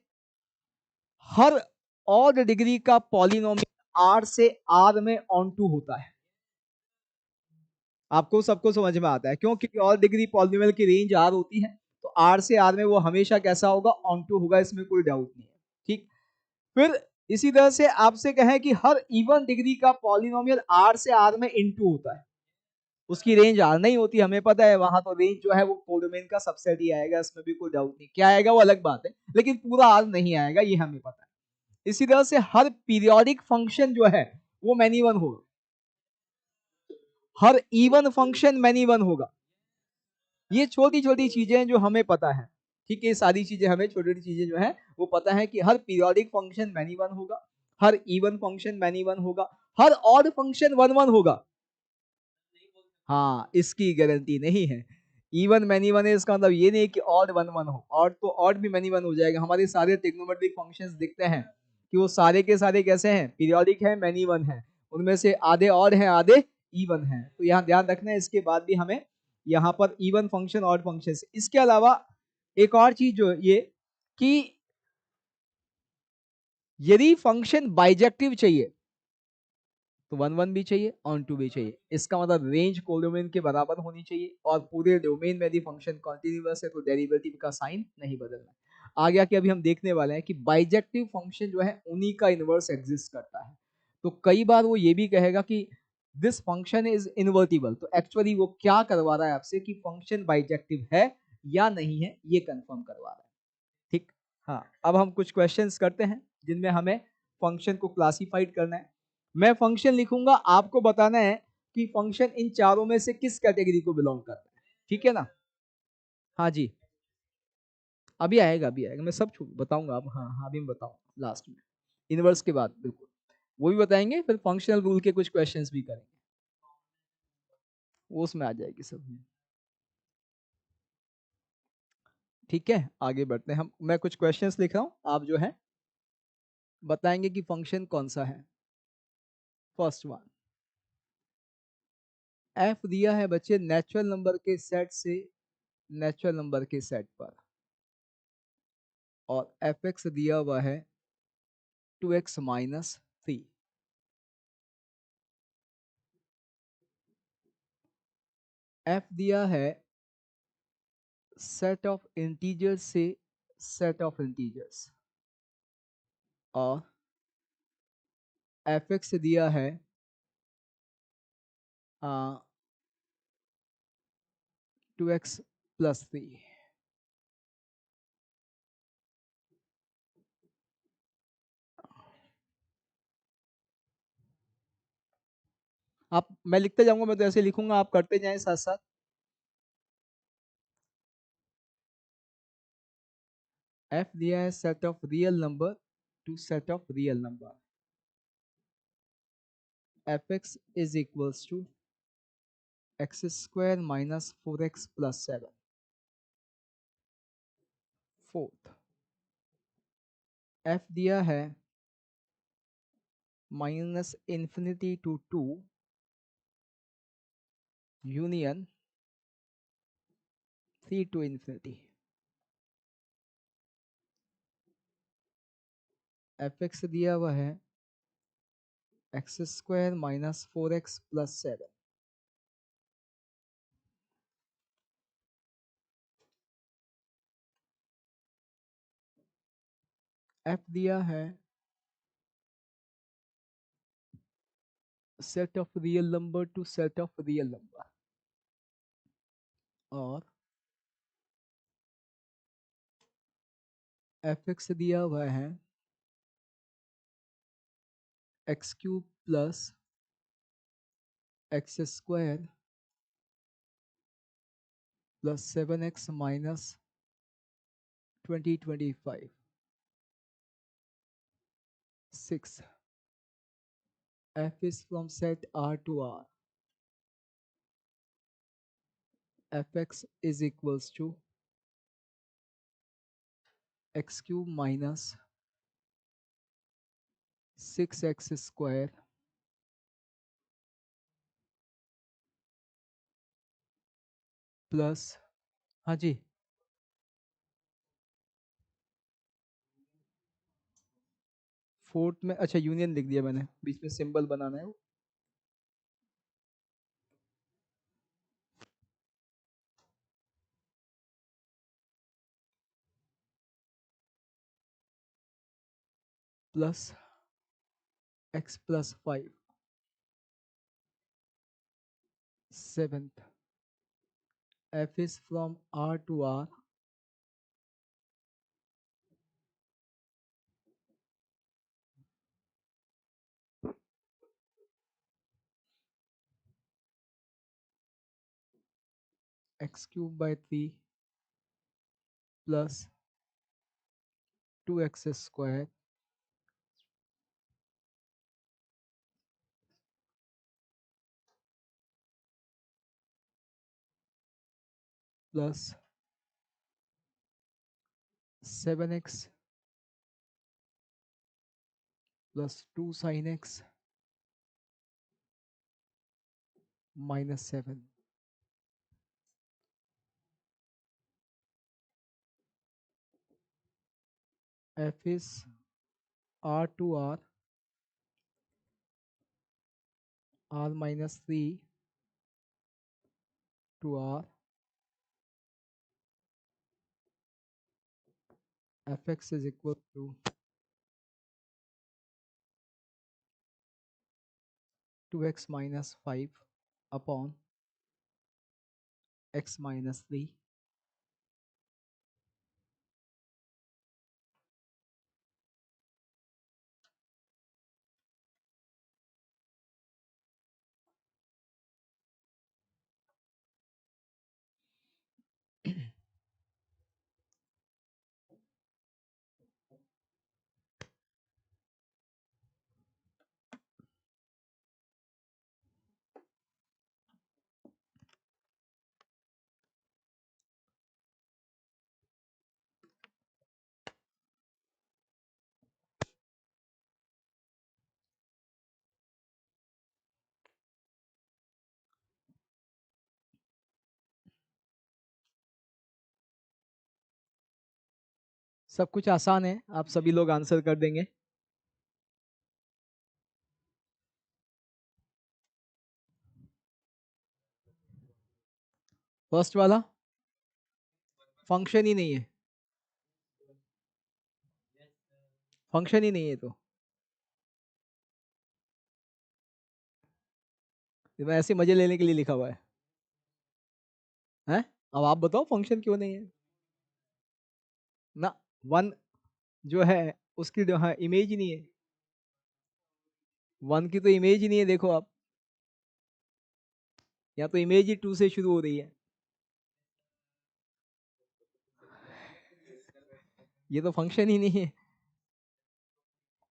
हर ऑड डिग्री का पॉलिनोमियल आर से आर में ऑन टू होता है। आपको सबको समझ में आता है क्यों? क्योंकि ऑड डिग्री पॉलिनोमियल की रेंज आर होती है, तो आर से आर में वो हमेशा कैसा होगा, ऑन टू होगा, इसमें कोई डाउट नहीं है। ठीक, फिर इसी तरह से आपसे कहें कि हर इवन डिग्री का पॉलिनोमियल आर से आर में इनटू होता है, उसकी रेंज आर नहीं होती, हमें पता है, वहां तो रेंज जो है वो कोडोमेन का सबसेट ही आएगा, इसमें भी कोई डाउट नहीं। क्या आएगा वो अलग बात है, लेकिन पूरा आर नहीं आएगा, ये हमें पता है। इसी तरह से हर पीरियोडिक फंक्शन जो है वो मैनी वन होगा, her even function many one होगा। ये छोटी छोटी चीजें जो हमें पता है, ठीक है, सारी चीजें हमें छोटी छोटी चीजें जो है वो पता है कि हर पीरियोडिक फंक्शन मैनी वन होगा, her even function many one होगा, हर ऑड फंक्शन वन वन होगा। हाँ, इसकी गारंटी नहीं है। इवन मैनी वन है इसका मतलब ये नहीं कि ऑड वन वन हो, ऑड तो ऑड भी मैनी वन हो जाएगा। हमारे सारे ट्रिग्नोमेट्रिक फंक्शंस दिखते हैं कि वो सारे के सारे कैसे हैं, पीरियोडिक है, मैनी वन है, उनमें से आधे ऑड हैं आधे इवन हैं। तो यहाँ ध्यान रखना है, इसके बाद भी हमें यहाँ पर इवन फंक्शन ऑड फंक्शन। इसके अलावा एक और चीज जो ये कि यदि फंक्शन बाइजेक्टिव चाहिए तो 1 1 भी चाहिए, ऑन टू भी चाहिए। इसका मतलब रेंज कोडोमेन के बराबर होनी चाहिए, और पूरे डोमेन में यदि फंक्शन कॉन्टिन्यूअस है तो डेरिवेटिव का साइन नहीं बदलना है। आ गया कि अभी हम देखने वाले हैं कि बाइजेक्टिव फंक्शन जो है उन्हीं का इनवर्स एग्जिस्ट करता है। तो कई बार वो ये भी कहेगा कि दिस फंक्शन इज इनवर्टिबल, तो एक्चुअली वो क्या करवा रहा है आपसे कि फंक्शन बाइजेक्टिव है या नहीं है, ये कंफर्म करवा रहा है। ठीक, हाँ, अब हम कुछ क्वेश्चंस करते हैं जिनमें हमें फंक्शन को क्लासिफाइड करना है। मैं फंक्शन लिखूंगा, आपको बताना है कि फंक्शन इन चारों में से किस कैटेगरी को बिलोंग करता है। ठीक है ना? हाँ जी, अभी आएगा अभी आएगा, मैं सब बताऊंगा। अब हाँ हाँ अभी मैं बताऊंगा लास्ट में, इनवर्स के बाद बिल्कुल वो भी बताएंगे, फिर फंक्शनल रूल के कुछ क्वेश्चंस भी करेंगे, वो उसमें आ जाएगी सब। ठीक है, आगे बढ़ते हैं हम। मैं कुछ क्वेश्चंस लिख रहा हूँ, आप जो है बताएंगे कि फंक्शन कौन सा है। फर्स्ट वन, एफ दिया है बच्चे नेचुरल नंबर के सेट से नेचुरल नंबर के सेट पर, और एफ एक्स दिया हुआ है 2x-3। एफ दिया है सेट ऑफ इंटीजर्स से सेट ऑफ इंटीजर्स, और एफ एक्स दिया है 2x+3। आप, मैं लिखते जाऊंगा, मैं तो ऐसे लिखूंगा, आप करते जाएं साथ साथ। एफ दिया है set of real number to set of real number, f x is equals to x² minus 4x+7। Fourth, f दिया है -∞ to 2 union 3 to ∞। F x दिया हुआ है x² माइनस 4x+7। एफ दिया है set of real number to set of real number, और f x दिया हुआ है x³ plus x² plus 7x minus 2025। Six, f is from set R to R, fx is equals to x³ minus 6x square plus, हाँ जी, fourth में अच्छा union लिख दिया मैंने, बीच में सिंबल बनाना है वो। Plus x+5। Seventh, f is from R to R, x³ by 3 plus 2x square plus 7x plus 2 sin x minus 7। f is R to R, R minus 3 to R, fx is equal to 2x minus 5 upon x minus 3। सब कुछ आसान है, आप सभी लोग answer कर देंगे। First वाला फंक्शन ही नहीं है, फंक्शन ही नहीं है तो ये मैं ऐसे मजे लेने के लिए लिखा हुआ है, हैं? अब आप बताओ फंक्शन क्यों नहीं है ना। वन जो है उसकी जो है इमेज ही नहीं है, वन की तो इमेज ही नहीं है, देखो आप, या तो इमेज ही टू से शुरू हो रही है, ये तो फंक्शन ही नहीं है।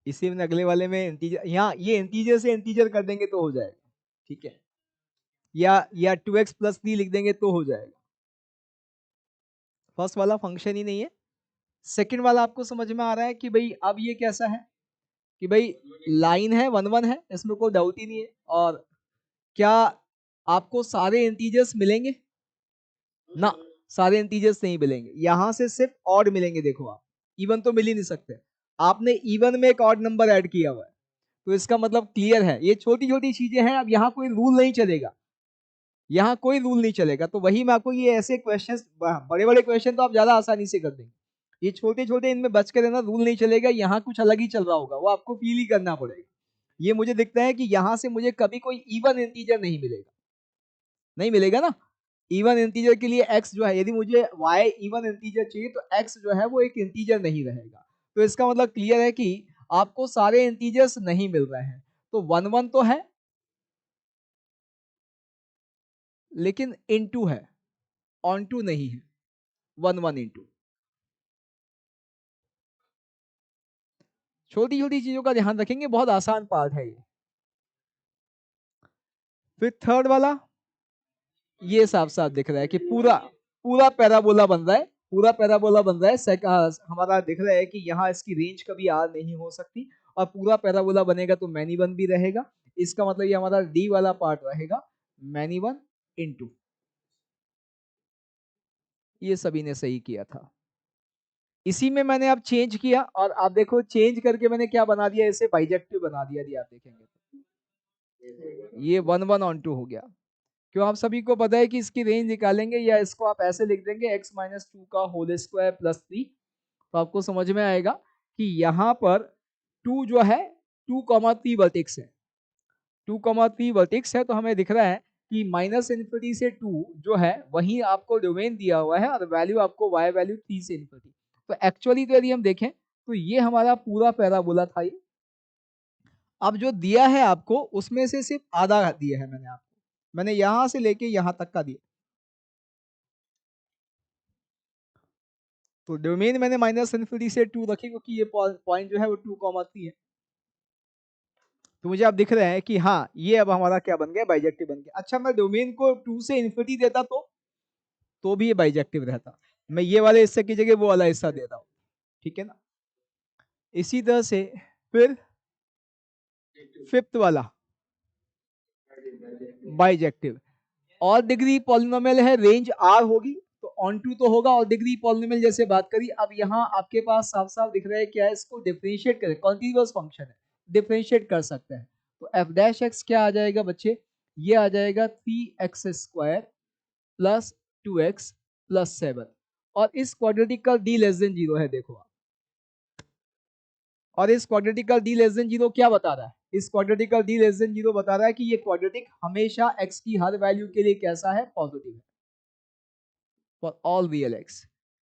इसी में अगले वाले में इंटीजर, यहाँ ये इंटीजर से इंटीजर कर देंगे तो हो जाएगा, ठीक है, या 2x+3 लिख देंगे तो हो जाएगा। फर्स्ट वाला फंक्शन ही नहीं है। सेकंड वाला आपको समझ में आ रहा है कि भाई अब ये कैसा है कि भाई लाइन है, 1 1 है, इसमें कोई डाउट ही नहीं है। और क्या आपको सारे इंटीजर्स मिलेंगे ना, सारे इंटीजर्स नहीं मिलेंगे, यहां से सिर्फ ऑड मिलेंगे। देखो आप, इवन तो मिल ही नहीं सकते, आपने इवन में एक ऑड नंबर ऐड किया हुआ है, तो इसका मतलब क्लियर है, ये छोटी छोटी चीजें हैं। अब यहाँ कोई रूल नहीं चलेगा, यहाँ कोई रूल नहीं चलेगा, तो वही मैं आपको ये ऐसे क्वेश्चंस, बड़े बड़े क्वेश्चन तो आप ज्यादा आसानी से कर देंगे, ये छोटे छोटे इनमें बच के रहना, रूल नहीं चलेगा, यहाँ कुछ अलग ही चल रहा होगा, वो आपको फील ही करना पड़ेगा। ये मुझे दिखता है कि यहाँ से मुझे कभी कोई इवन इंटीजर नहीं मिलेगा, नहीं मिलेगा ना। इवन इंटीजर के लिए x जो है, यदि मुझे y इवन इंटीजर चाहिए तो x जो है वो एक इंटीजर नहीं रहेगा, तो इसका मतलब क्लियर है कि आपको सारे इंटीजर्स नहीं मिल रहे हैं। तो 1 1 तो है लेकिन इनटू है, ऑन टू नहीं है, 1 1 इनटू। छोटी छोटी चीजों का ध्यान रखेंगे, बहुत आसान पार्ट है ये। फिर थर्ड वाला, ये साफ साफ दिख रहा है कि पूरा पूरा पैराबोला बन रहा है, पूरा पैराबोला बन रहा है। हमारा दिख रहा है कि यहाँ इसकी रेंज कभी आर नहीं हो सकती, और पूरा पैराबोला बनेगा तो मैनी वन भी रहेगा। इसका मतलब ये हमारा डी वाला पार्ट रहेगा मैनी वन इनटू। ये सभी ने सही किया था। इसी में मैंने अब चेंज किया, और आप देखो चेंज करके मैंने क्या बना दिया, इसे बाइजेक्टिव बना दिया। यदि आप देखेंगे ये 1 1 ऑन टू हो गया। क्यों, आप सभी को पता है कि इसकी रेंज निकालेंगे, या इसको आप ऐसे लिख देंगे x-2 का होल स्क्वायर प्लस 3, तो आपको समझ में आएगा कि यहाँ पर 2 जो है 2,3 वर्टेक्स है, 2,3 वर्टेक्स है, तो हमें दिख रहा है कि -∞ से 2 जो है वही आपको डोमेन दिया हुआ है, और वैल्यू आपको y वैल्यू 3 से इन्फिनिटी। तो एक्चुअली तो यदि हम देखें तो ये हमारा पूरा पैराबोला था ये। अब जो दिया है आपको उसमें से सिर्फ आधा दिया है मैंने आपको, मैंने यहां से लेके यहां तक का दिया, तो डोमेन मैंने -∞ से 2 रखी, क्योंकि ये पॉइंट जो है वो 2,3 है। तो मुझे अब दिख रहा है कि हाँ ये अब हमारा क्या बन गया, बाइजेक्टिव बन गया। अच्छा, मैं डोमेन को 2 से इन्फिनिटी देता तो भी ये बाइजेक्टिव रहता, मैं ये वाले हिस्से की जगह वो वाला हिस्सा देता हूँ, ठीक है ना। इसी तरह से फिर फिफ्थ वाला बाइजेक्टिव, और डिग्री पॉलिनोमियल है, रेंज आर होगी तो ऑन टू तो होगा, और डिग्री पॉलिनोमियल जैसे बात करी। अब यहाँ आपके पास साफ साफ दिख रहा है क्या है, इसको डिफरेंशिएट करें, कॉन्टिन्यूअस फंक्शन है, डिफरेंशिएट कर सकते हैं। तो एफ डैश एक्स क्या आ जाएगा बच्चे, ये आ जाएगा 3x² प्लस 2x प्लस 7, और इस क्वाड्रेटिक का डी लेस देन 0 है, देखो आप। और इस क्वाड्रेटिक का डी लेस देन 0 क्या बता रहा है, इस क्वाड्रेटिक का डी लेस देन 0 बता रहा है कि ये क्वाड्रेटिक हमेशा x की हर वैल्यू के लिए कैसा है, पॉजिटिव है, फॉर ऑल रियल x।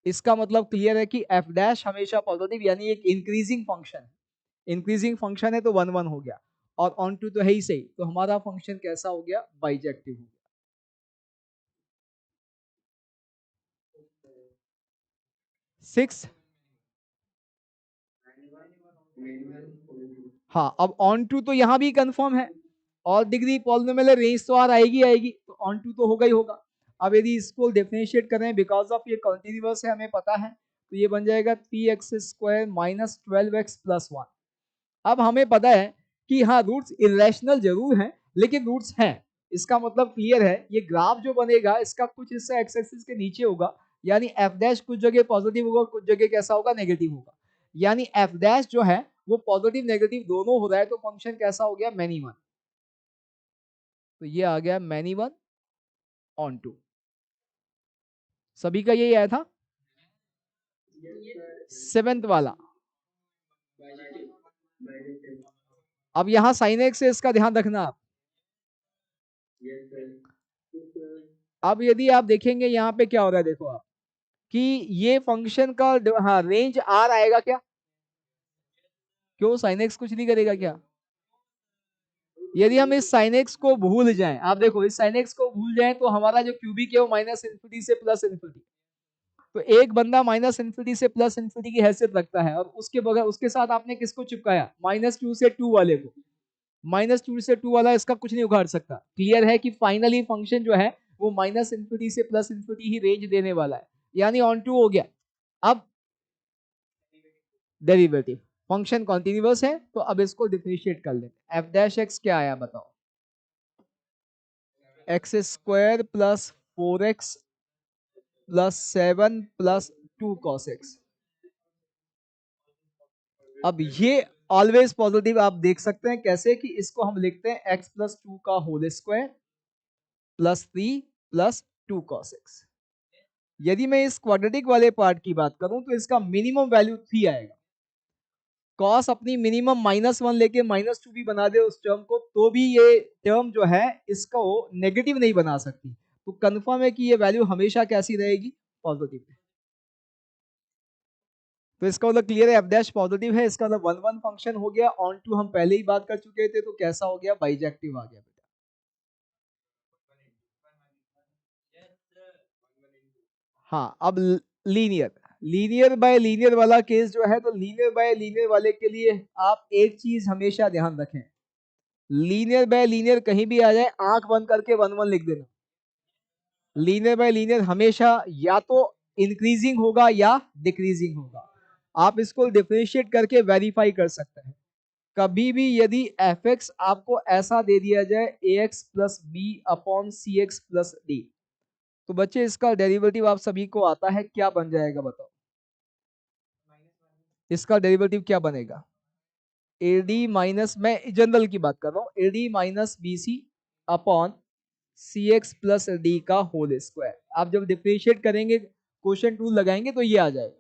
इसका मतलब क्लियर है कि f डैश हमेशा पॉजिटिव, यानी एक इंक्रीजिंग फंक्शन है, इंक्रीजिंग फंक्शन है, तो 1 1 हो गया, और ऑन टू तो है ही सही, तो हमारा फंक्शन कैसा हो गया, बाइजेक्टिव हो गया। 6, हाँ अब ऑन टू तो यहाँ भी कंफर्म है, और डिग्री पॉलिनोमियल रेंज तो आर आएगी आएगी, तो ऑन टू तो होगा ही होगा। अब यदि इसको डिफरेंशिएट करें, बिकॉज ऑफ ये कॉन्टिन्यूअस है हमें पता है, तो ये बन जाएगा 3x² माइनस 12x प्लस 1। अब हमें पता है कि हाँ रूट्स इरेशनल जरूर हैं, लेकिन रूट्स हैं, इसका मतलब क्लियर है, ये ग्राफ जो बनेगा इसका कुछ हिस्सा एक्स एक्सिस के नीचे होगा, यानी एफ डैश कुछ जगह पॉजिटिव होगा, कुछ जगह कैसा होगा, नेगेटिव होगा। यानी एफ डैश जो है वो पॉजिटिव नेगेटिव दोनों हो रहा है, तो फंक्शन कैसा हो गया, मैनी वन। तो ये आ गया मैनी वन ऑन टू। सभी का यही आया था सेवेंथ वाला। अब यहां साइन एक्स है, इसका ध्यान रखना आप। अब यदि आप देखेंगे यहाँ पे क्या हो रहा है, देखो आप कि ये फंक्शन का हाँ रेंज आर आएगा क्या, क्यों साइन एक्स कुछ नहीं करेगा क्या। यदि हम इस साइन एक्स को भूल जाएं, आप देखो इस साइन एक्स को भूल जाएं तो हमारा जो क्यूबिक है वो माइनस इन्फिनिटी से प्लस इन्फिनिटी। तो एक बंदा माइनस इन्फिनिटी से प्लस इन्फिनिटी की हैसियत रखता है, और उसके बगैर उसके साथ आपने किसको चिपकाया, माइनस टू से टू वाले को। माइनस टू से टू वाला इसका कुछ नहीं उखाड़ सकता। क्लियर है कि फाइनली फंक्शन जो है वो माइनस इन्फिनिटी से प्लस इन्फिनिटी ही रेंज देने वाला है, यानी ऑन टू हो गया। अब डेरिवेटिव, फंक्शन कॉन्टिन्यूअस है तो अब इसको डिफरेंशिएट कर लेते। एफ डैश एक्स क्या आया बताओ, x square plus four x plus seven plus two cos x. अब ये ऑलवेज पॉजिटिव आप देख सकते हैं कैसे, कि इसको हम लिखते हैं एक्स प्लस टू का whole square plus three plus two cos x. यदि मैं इस क्वाड्रेटिक वाले पार्ट की बात करूं तो इसका मिनिमम वैल्यू थ्री आएगा। कॉस अपनी मिनिमम माइनस वन लेके माइनस टू भी बना दे उस टर्म को, तो भी ये टर्म जो है इसको नेगेटिव नहीं बना सकती। तो कंफर्म है कि ये वैल्यू हमेशा कैसी रहेगी, पॉजिटिव। तो इसका मतलब क्लियर है, एफ डैश पॉजिटिव है, इसका मतलब वन वन फंक्शन हो गया। ऑन टू हम पहले ही बात कर चुके थे, तो कैसा हो गया, बाइजेक्टिव आ गया बेटा। हाँ अब लीनियर, लीनियर बाय लीनियर वाला केस जो है, तो लीनियर बाय लीनियर वाले के लिए आप एक चीज हमेशा ध्यान रखें, लीनियर बाय लीनियर कहीं भी आ जाए आंख बंद करके वन वन लिख देना। लीनियर बाय लीनियर हमेशा या तो इंक्रीजिंग होगा या डिक्रीजिंग होगा। आप इसको डिफरेंशिएट करके वेरीफाई कर सकते हैं। कभी भी यदि एफ एक्स आपको ऐसा दे दिया जाए ए x plus B upon c x plus D, तो बच्चे इसका डेरिवेटिव आप सभी को आता है, क्या बन जाएगा बताओ, इसका डेरिवेटिव क्या बनेगा, ए डी माइनस, मैं जनरल की बात कर रहा हूँ, a d minus b c upon c x plus d का होल स्क्वायर। आप जब डिफरेंशिएट करेंगे क्वेश्चन टू लगाएंगे तो ये आ जाएगा।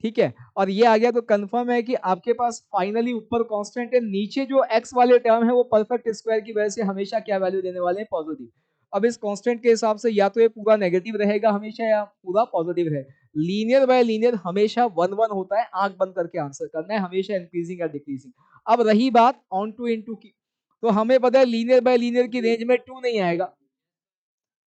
ठीक है, और ये आ गया तो कंफर्म है कि आपके पास फाइनली ऊपर कांस्टेंट है, नीचे जो एक्स वाले टर्म है वो परफेक्ट स्क्वायर की वजह से हमेशा क्या वैल्यू देने वाले हैं, पॉजिटिव। अब इस कांस्टेंट के हिसाब से या तो ये पूरा नेगेटिव रहेगा हमेशा या पूरा पॉजिटिव रहेगा। लीनियर बाय लीनियर हमेशा वन वन होता है, आंख बंद करके आंसर करना है, हमेशा इंक्रीजिंग या डिक्रीजिंग। अब रही बात ऑन टू इन टू की, तो हमें पता है लीनियर बाय लीनियर की रेंज में टू नहीं आएगा,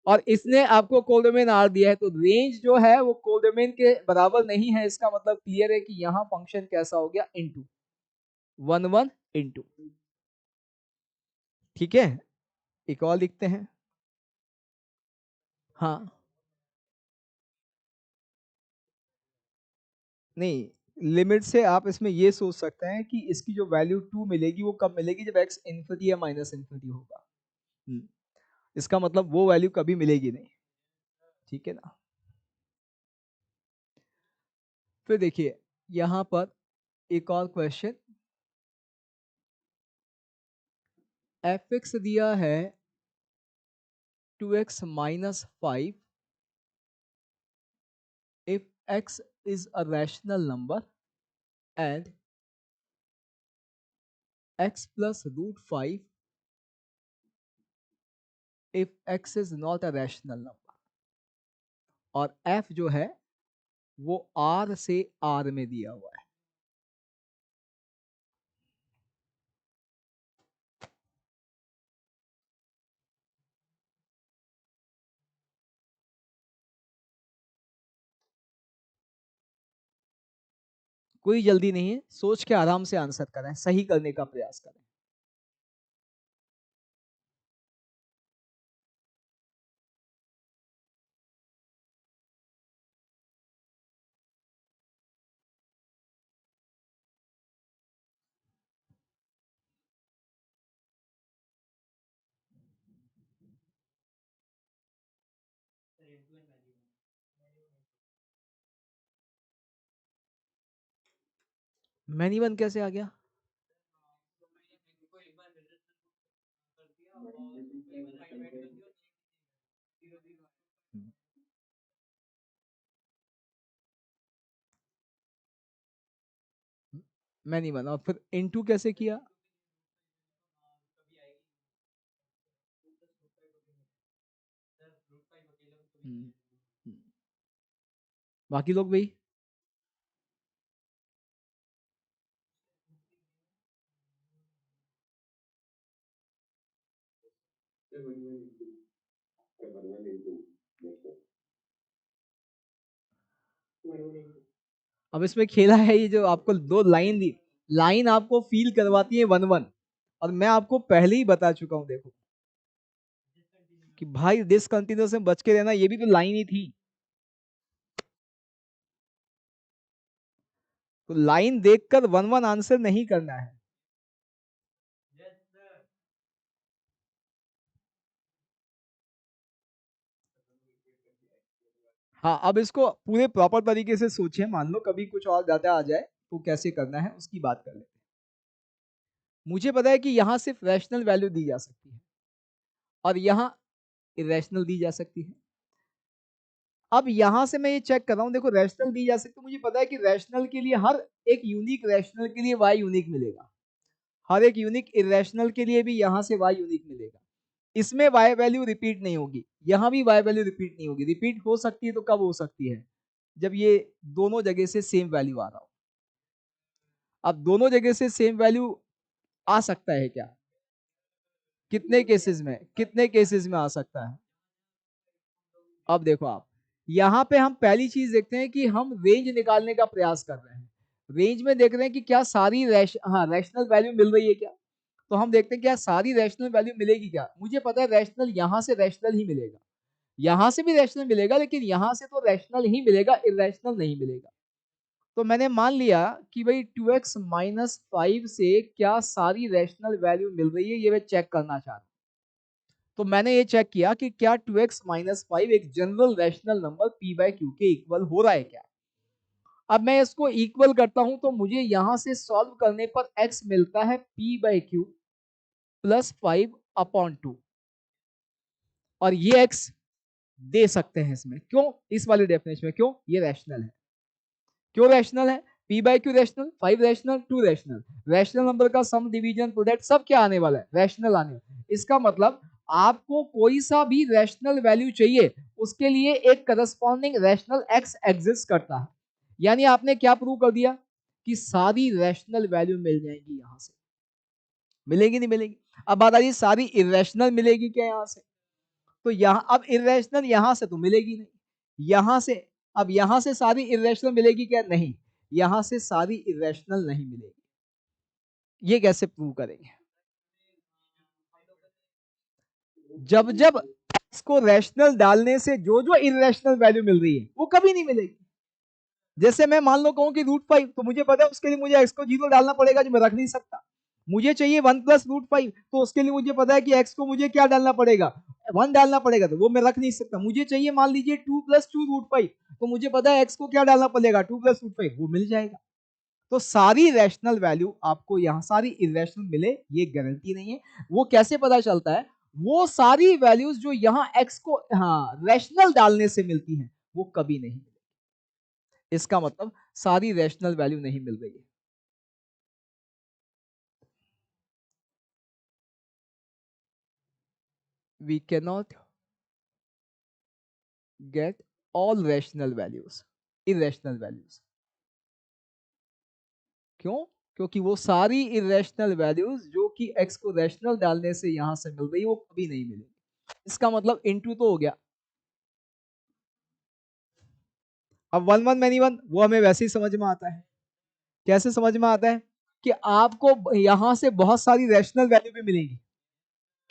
और इसने आपको कोडोमेन आर दिया है, तो रेंज जो है वो कोडोमेन के बराबर नहीं है। इसका मतलब क्लियर है कि यहाँ फंक्शन कैसा हो गया, इनटू वन वन इनटू। ठीक है, एक और लिखते हैं। हाँ नहीं, लिमिट से आप इसमें ये सोच सकते हैं कि इसकी जो वैल्यू टू मिलेगी वो कब मिलेगी, जब एक्स इन्फिनिटी या माइनस इन्फिनिटी होगा। इसका मतलब वो वैल्यू कभी मिलेगी नहीं। ठीक है ना। फिर देखिए यहां पर एक और क्वेश्चन, एफ एक्स दिया है two x minus five if x is a rational number and x plus root 5 if x is not a rational number, और f जो है वो r से r में दिया हुआ है। कोई जल्दी नहीं है, सोच के आराम से आंसर करें, सही करने का प्रयास करें। मैनी वन कैसे आ गया? मैनी वन, और फिर इनटू कैसे किया? हम्म, हम्म। बाकी लोग भाई? अब इसमें खेला है ये जो आपको दो लाइन दी, लाइन आपको फील करवाती है वन वन, और मैं आपको पहले ही बता चुका हूं देखो कि भाई डिसकंटिन्यूअस में बच के रहना, ये भी तो लाइन ही थी। तो लाइन देखकर वन वन आंसर नहीं करना है। हाँ, अब इसको पूरे प्रॉपर तरीके से सोचिए, मान लो कभी कुछ और डाटा आ जाए तो कैसे करना है उसकी बात कर लेते हैं। मुझे पता है कि यहां सिर्फ रैशनल वैल्यू दी जा सकती है और यहां इरेशनल दी जा सकती है। अब यहां से मैं ये चेक कर रहा हूं, देखो रैशनल दी जा सकती है, मुझे पता है कि रैशनल के लिए हर एक यूनिक रैशनल के लिए वाई यूनिक मिलेगा, हर एक यूनिक इरेशनल के लिए भी यहां से वाई यूनिक मिलेगा। इसमें वाई वैल्यू रिपीट नहीं होगी, यहां भी वाई वैल्यू रिपीट नहीं होगी। रिपीट हो सकती है तो कब हो सकती है? जब ये दोनों जगह से सेम वैल्यू आ रहा हो। अब दोनों जगह से सेम वैल्यू आ सकता है क्या? कितने केसेस में, कितने केसेस में आ सकता है? अब देखो आप, यहां पे हम पहली चीज देखते हैं कि हम रेंज निकालने का प्रयास कर रहे हैं। रेंज में देख रहे हैं कि क्या सारी रैशनल वैल्यू मिल रही है क्या। तो हम देखते हैं क्या सारी रैशनल वैल्यू मिलेगी क्या। मुझे पता है रैशनल यहां से रैशनल ही मिलेगा, यहां से भी रैशनल मिलेगा, लेकिन यहां से तो रैशनल ही मिलेगा, इरेशनल नहीं मिलेगा। तो मैंने मान लिया कि भाई 2x माइनस 5 से क्या सारी रैशनल वैल्यू मिल रही है, ये मैं चेक करना चाह रहा हूं। तो मैंने ये चेक किया कि क्या 2x माइनस 5 एक general rational number p by q के इक्वल हो रहा है क्या। अब मैं इसको इक्वल करता हूं तो मुझे यहां से सॉल्व करने पर x मिलता है p बाय क्यू प्लस 5/2, और ये x दे सकते हैं इसमें, क्यों? इस वाली डेफिनेशन में क्यों? ये रैशनल है। क्यों रैशनल है? p by q rational, 5 rational, 2 rational. Rational number का सम डिवीजन प्रोडक्ट सब क्या आने वाला है? रैशनल आने वाला है। इसका मतलब आपको कोई सा भी रैशनल वैल्यू चाहिए, उसके लिए एक करस्पॉन्डिंग रैशनल x एग्जिस्ट करता है। यानी आपने क्या प्रूव कर दिया कि सारी रैशनल वैल्यू मिल जाएगी यहां से। मिलेगी नहीं मिलेगी? अब बात आ रही है सारी इरेशनल मिलेगी क्या यहां से। तो यहां अब इरेशनल यहां से तो मिलेगी नहीं, यहां से, अब यहां से सारी इरेशनल मिलेगी क्या? नहीं, यहां से सारी इरेशनल नहीं मिलेगी। ये कैसे प्रूव करेंगे? जब जब इसको रैशनल डालने से जो जो इरेशनल वैल्यू मिल रही है वो कभी नहीं मिलेगी। जैसे मैं मान लो कहूं कि √5, तो मुझे पता है उसके लिए मुझे x को 0 डालना पड़ेगा, जो मैं रख नहीं सकता। मुझे चाहिए 1 प्लस √5, तो उसके लिए मुझे पता है कि x को मुझे क्या डालना पड़ेगा? 1 डालना पड़ेगा, तो वो मैं रख नहीं सकता। मुझे चाहिए मान लीजिए 2 प्लस 2 √5, तो मुझे पता है x को क्या डालना पड़ेगा? 2 प्लस √5, वो मिल जाएगा। तो सारी रैशनल वैल्यू आपको यहां सारी इरेशनल मिले ये गारंटी नहीं है। वो कैसे पता चलता है? वो सारी वैल्यूज जो यहां x को हाँ रैशनल डालने से मिलती हैं वो कभी नहीं मिलेगी। इसका मतलब सारी रैशनल वैल्यू नहीं मिल रही है। We cannot get all rational values, irrational values। क्यों? क्योंकि वो सारी इरेशनल वैल्यूज जो कि x को रैशनल डालने से यहां से मिल रही है वो कभी नहीं मिलेगी। इसका मतलब इनटू तो हो गया। अब वन वन मैनी वन वो हमें वैसे ही समझ में आता है। कैसे समझ में आता है? कि आपको यहां से बहुत सारी रैशनल वैल्यू भी मिलेंगी।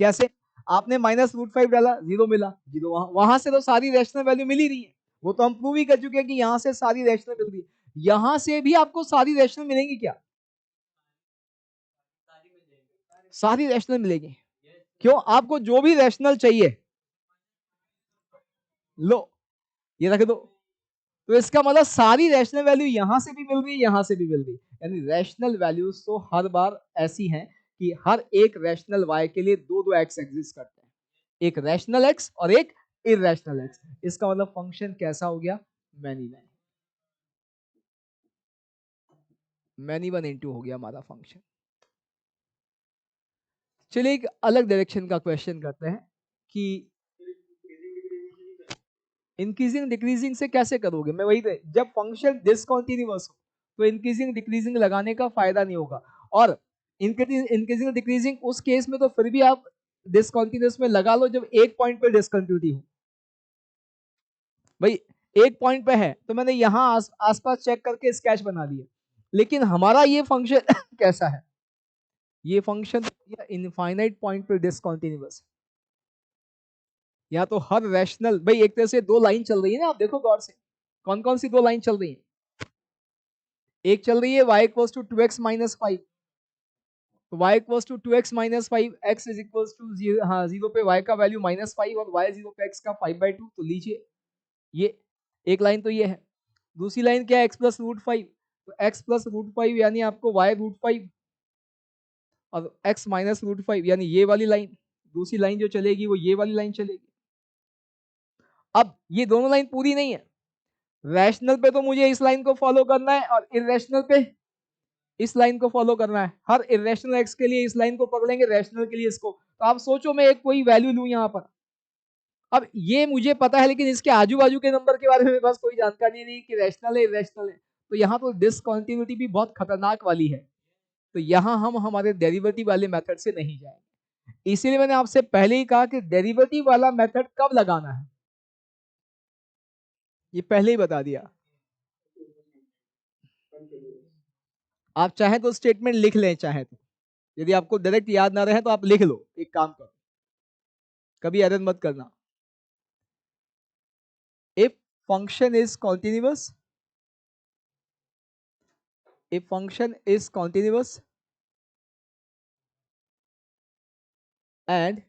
कैसे? आपने -√5 डाला, 0 मिला, 0 वहां से तो सारी रैशनल वैल्यू मिल ही रही है। वो तो हम प्रूव ही कर चुके हैं कि यहां से सारी रैशनल मिल रही है। यहां से भी आपको सारी रैशनल मिलेंगी क्या? सारी रैशनल मिलेगी। क्यों? आपको जो भी रैशनल चाहिए लो, ये रख दो। तो इसका मतलब सारी रैशनल वैल्यू यहां से भी मिल रही है, यहां से भी मिल रही है, यानी रैशनल वैल्यूज तो हर बार ऐसी हैं कि हर एक रैशनल y के लिए दो दो x एग्जिस्ट करते हैं, एक रैशनल x और एक इरेशनल x। इसका मतलब फंक्शन कैसा हो गया, many one, many one into हो गया हमारा फंक्शन। चलिए एक अलग डायरेक्शन का क्वेश्चन करते हैं कि इंक्रीजिंग डिक्रीजिंग से कैसे करोगे, मैं वही जब फंक्शन डिसकंटीन्यूअस हो तो इंक्रीजिंग डिक्रीजिंग लगाने का फायदा नहीं होगा, और इंक्रीजिंग डिक्रीजिंग उस केस में तो फिर भी आप डिसकंटीन्यूअस में लगा लो जब एक पॉइंट पे डिसकंटिन्यूटी हो। भाई एक पॉइंट पे है तो मैंने यहां आसपास चेक करके स्केच बना लिया, लेकिन हमारा ये फंक्शन कैसा है, ये फंक्शन इनफाइनाइट पॉइंट पे डिसकंटीन्यूअस, या तो हर रैशनल, भाई एक तरह से दो लाइन चल रही है ना, आप देखो गौर से, कौन कौन सी दो लाइन चल रही है, एक चल रही है y equals to 2x minus 5, तो y equals to 2x minus 5, x is equals to zero, हाँ जीरो पे y का वैल्यू माइनस 5 और y जीरो पे x का 5/2, तो लीजिए ये एक लाइन तो ये है। दूसरी लाइन क्या है, x प्लस रूट 5, तो x प्लस रूट 5 यानी आपको y रूट 5 और x माइनस रूट 5 यानी ये वाली लाइन, दूसरी लाइन जो चलेगी वो ये वाली लाइन चलेगी। अब ये दोनों लाइन पूरी नहीं है, रैशनल पे तो मुझे इस लाइन को फॉलो करना है और इरेशनल पे इस लाइन को फॉलो करना है, हर इरेशनल एक्स के लिए इस लाइन को पकड़ेंगे, रैशनल के लिए इसको, तो आप सोचो मैं एक कोई वैल्यू लूं यहां पर, अब ये मुझे पता है लेकिन इसके आजू बाजू के नंबर के बारे में मेरे पास कोई जानकारी नहीं कि रैशनल है इरेशनल है, तो यहाँ तो डिसकंटिन्यूटी भी बहुत खतरनाक वाली है, तो यहाँ हम हमारे डेरिवेटिव वाले मेथड से नहीं जाएंगे। इसीलिए मैंने आपसे पहले ही कहा कि डेरिवेटिव वाला मेथड कब लगाना है, ये पहले ही बता दिया। आप चाहे तो स्टेटमेंट लिख लें, चाहे तो, यदि आपको डायरेक्ट याद ना रहे तो आप लिख लो, एक काम करो, कभी एरर मत करना। If function is continuous, if function is continuous and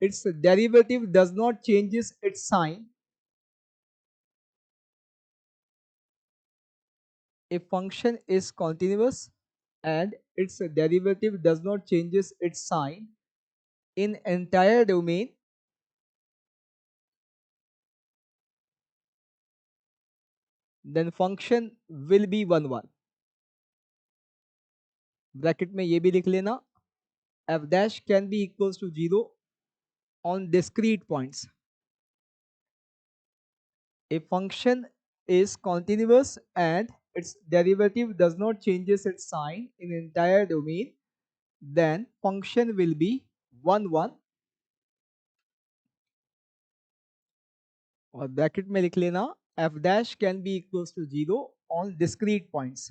its derivative does not changes its sign, if function is continuous and its derivative does not changes its sign in entire domain, then function will be 1 1। Bracket में ये भी लिख लेना, f dash can be equals to 0 on discrete points। A function is continuous and its derivative does not changes its sign in entire domain, then function will be 1 1, और bracket में लिख लेना f dash can be equals to 0 on discrete points।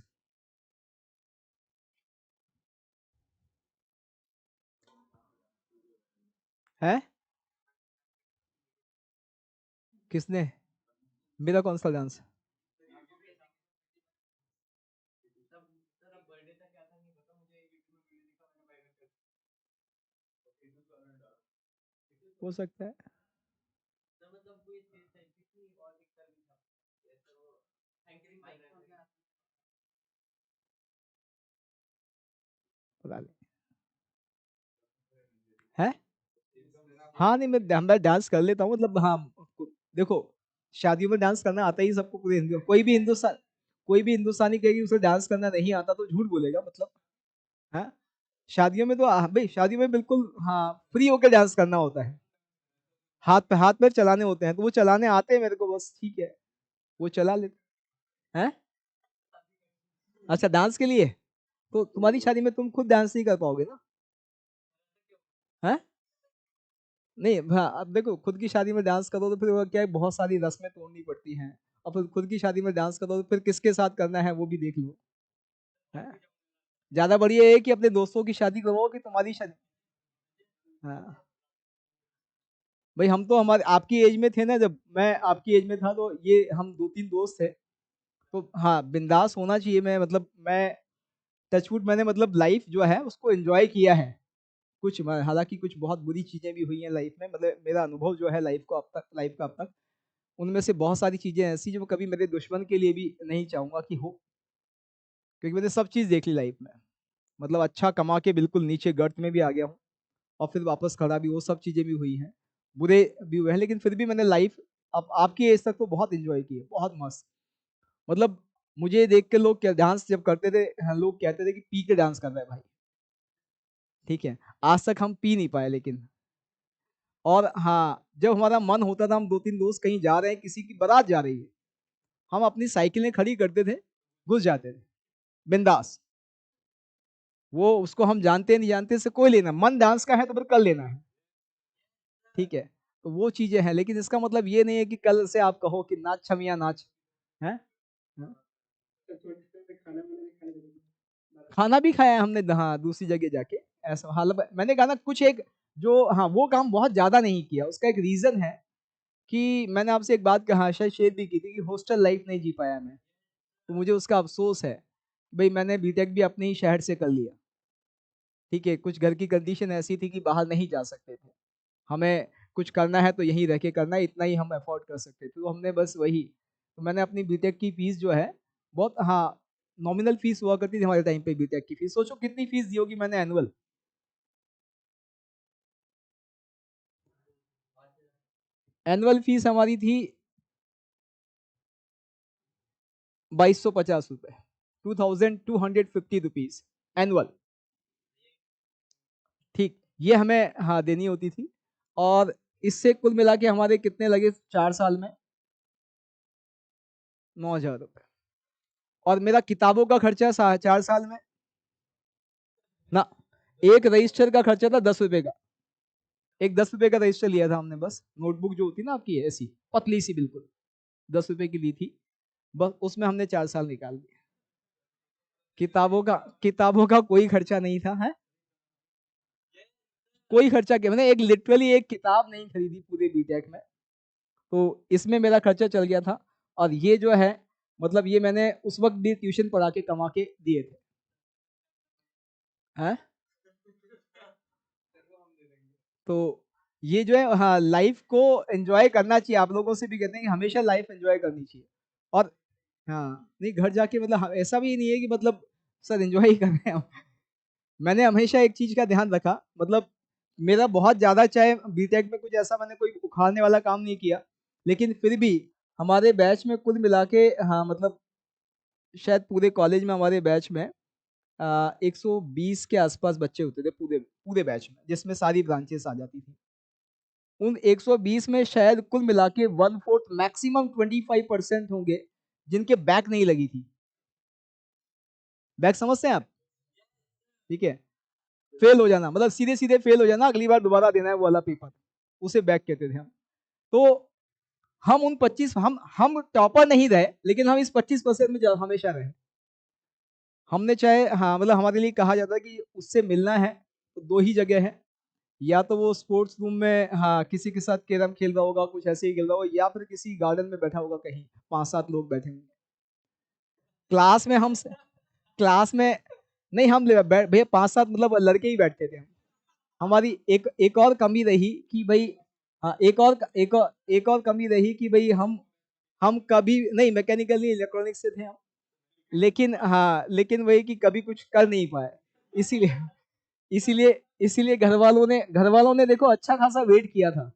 है किसने, मेरा कौन सा dance, हो सकता है, पता नहीं है। हाँ नहीं मैं डांस कर लेता हूँ, मतलब हाँ, देखो शादियों में डांस करना आता ही सबको, पूरे हिंदू, कोई भी हिंदुस्तानी कहेगी उसे डांस करना नहीं आता तो झूठ बोलेगा, मतलब है, शादियों में तो भाई शादियों में बिल्कुल हाँ फ्री होकर डांस करना होता है, हाथ पैर चलाने होते हैं तो वो चलाने आते हैं मेरे को, बस ठीक है, वो चला लेते हैं। अच्छा डांस के लिए, तो तुम्हारी शादी में तुम खुद डांस नहीं कर पाओगे ना, है नहीं, हाँ अब देखो खुद की शादी में डांस करो तो फिर वो क्या है, बहुत सारी रस्में तोड़नी पड़ती हैं, और फिर खुद की शादी में डांस करो तो फिर किसके साथ करना है वो भी देख लो, है, ज्यादा बढ़िया है कि अपने दोस्तों की शादी करो कि तुम्हारी शादी। हाँ भाई हम तो हमारे आपकी एज में थे ना, जब मैं आपकी एज में था तो ये हम दो तीन दोस्त थे, तो हाँ बिंदास होना चाहिए, मैं मतलब मैं टचवुड मैंने मतलब लाइफ जो है उसको एंजॉय किया है, कुछ हालांकि कुछ बहुत बुरी चीजें भी हुई हैं लाइफ में, मतलब मेरा अनुभव जो है लाइफ का अब तक उनमें से बहुत सारी चीज़ें ऐसी जो कभी मेरे दुश्मन के लिए भी नहीं चाहूँगा कि हो, क्योंकि मैंने सब चीज़ देख ली लाइफ में। मतलब अच्छा कमा के बिल्कुल नीचे गर्त में भी आ गया हूँ और फिर वापस खड़ा भी, वो सब चीज़ें भी हुई हैं, बुरे भी हुए हैं, लेकिन फिर भी मैंने लाइफ अब आपकी एज तक तो बहुत एंजॉय की है, बहुत मस्त। मतलब मुझे देख के लोग क्या डांस जब करते थे, हाँ, लोग कहते थे कि पी के डांस कर रहा है भाई, ठीक है। आज तक हम पी नहीं पाए लेकिन, और हाँ, जब हमारा मन होता था, हम 2-3 दोस्त कहीं जा रहे हैं, किसी की बारात जा रही है, हम अपनी साइकिलें खड़ी करते थे, घुस जाते थे, बिंदास। वो उसको हम जानते नहीं जानते से कोई लेना, मन डांस का है तो फिर कर लेना है, ठीक है। तो वो चीजें हैं, लेकिन इसका मतलब ये नहीं है कि कल से आप कहो कि नाच छमिया नाच है। हाँ? खाना भी खाया है हमने, हाँ, दूसरी जगह जाके। ऐसा हाल मैंने कहा ना, कुछ एक जो, हाँ, वो काम बहुत ज्यादा नहीं किया, उसका एक रीजन है कि मैंने आपसे एक बात कहा, शायद शेयर भी की थी, कि हॉस्टल लाइफ नहीं जी पाया मैं। तो मुझे उसका अफसोस है। भाई मैंने बीटेक भी अपने ही शहर से कर लिया, ठीक है। कुछ घर की कंडीशन ऐसी थी कि बाहर नहीं जा सकते थे, हमें कुछ करना है तो यहीं रह के करना है, इतना ही हम अफोर्ड कर सकते थे, तो हमने बस वही। तो मैंने अपनी बीटेक की फीस जो है, बहुत, हाँ, नॉमिनल फीस हुआ करती थी हमारे टाइम पे बीटेक की फीस, सोचो कितनी फीस दी होगी मैंने एनुअल। एनुअल फीस हमारी थी 2250 रुपए, 2250 रुपीज एनुअल, ठीक। ये हमें, हाँ, देनी होती थी। और इससे कुल मिला के हमारे कितने लगे 4 साल में, 9000 रुपये। और मेरा किताबों का खर्चा 4 साल में ना, एक रजिस्टर का खर्चा था 10 रुपए का। एक 10 रुपए का रजिस्टर लिया था हमने, बस नोटबुक जो होती ना आपकी, ऐसी पतली सी बिल्कुल, 10 रुपए की ली थी, बस उसमें हमने 4 साल निकाल दिए। किताबों का कोई खर्चा नहीं था, है, कोई खर्चा किया मैंने, एक लिटरली एक किताब नहीं खरीदी पूरे बीटेक में। तो इसमें मेरा खर्चा चल गया था। और ये जो है, मतलब ये मैंने उस वक्त भी ट्यूशन पढ़ा के कमा के दिए थे, हैं। तो ये जो है, हाँ, लाइफ को एंजॉय करना चाहिए, आप लोगों से भी कहते हैं कि हमेशा लाइफ एंजॉय करनी चाहिए। और हाँ, नहीं, घर जाके मतलब ऐसा भी नहीं है कि मतलब सर एंजॉय ही कर रहे हैं हम। मैंने हमेशा एक चीज का ध्यान रखा, मतलब मेरा बहुत ज्यादा, चाहे बीटेक में कुछ ऐसा मैंने कोई उखाड़ने वाला काम नहीं किया, लेकिन फिर भी हमारे बैच में कुल मिला के, हाँ, मतलब शायद पूरे कॉलेज में हमारे बैच में 120 के आसपास बच्चे होते थे, पूरे पूरे बैच में, जिसमें सारी ब्रांचेस आ जाती थी। उन 120 में शायद कुल मिला के 1/4, मैक्सिमम 25% होंगे जिनके बैक नहीं लगी थी। बैक समझते हैं आप, ठीक है। फेल हो जाना मतलब सीधे सीधे फेल हो जाना, अगली बार दोबारा देना है वो वाला पेपर, उसे बैक कहते थे हम। तो हम उन 25, हम टॉपर नहीं रहे, लेकिन हम इस 25% में हमेशा रहे। हमने चाहे, हाँ, मतलब हमारे लिए कहा जाता है कि उससे मिलना है तो दो ही जगह है, या तो वो स्पोर्ट्स रूम में, हाँ, किसी के साथ कैरम खेल रहा होगा, कुछ ऐसे ही खेल रहा होगा, या फिर किसी गार्डन में बैठा होगा, कहीं 5-7 लोग बैठे होंगे। क्लास में हम, क्लास में नहीं, हम भैया 5-7 मतलब लड़के ही बैठते थे हम। हमारी एक एक और कमी रही कि भाई, हाँ, एक और कमी रही कि भाई हम कभी नहीं, मैकेनिकल नहीं, इलेक्ट्रॉनिक्स से थे हम। लेकिन हाँ, लेकिन वही कि कभी कुछ कर नहीं पाए, इसीलिए इसीलिए घर वालों ने देखो अच्छा खासा वेट किया था,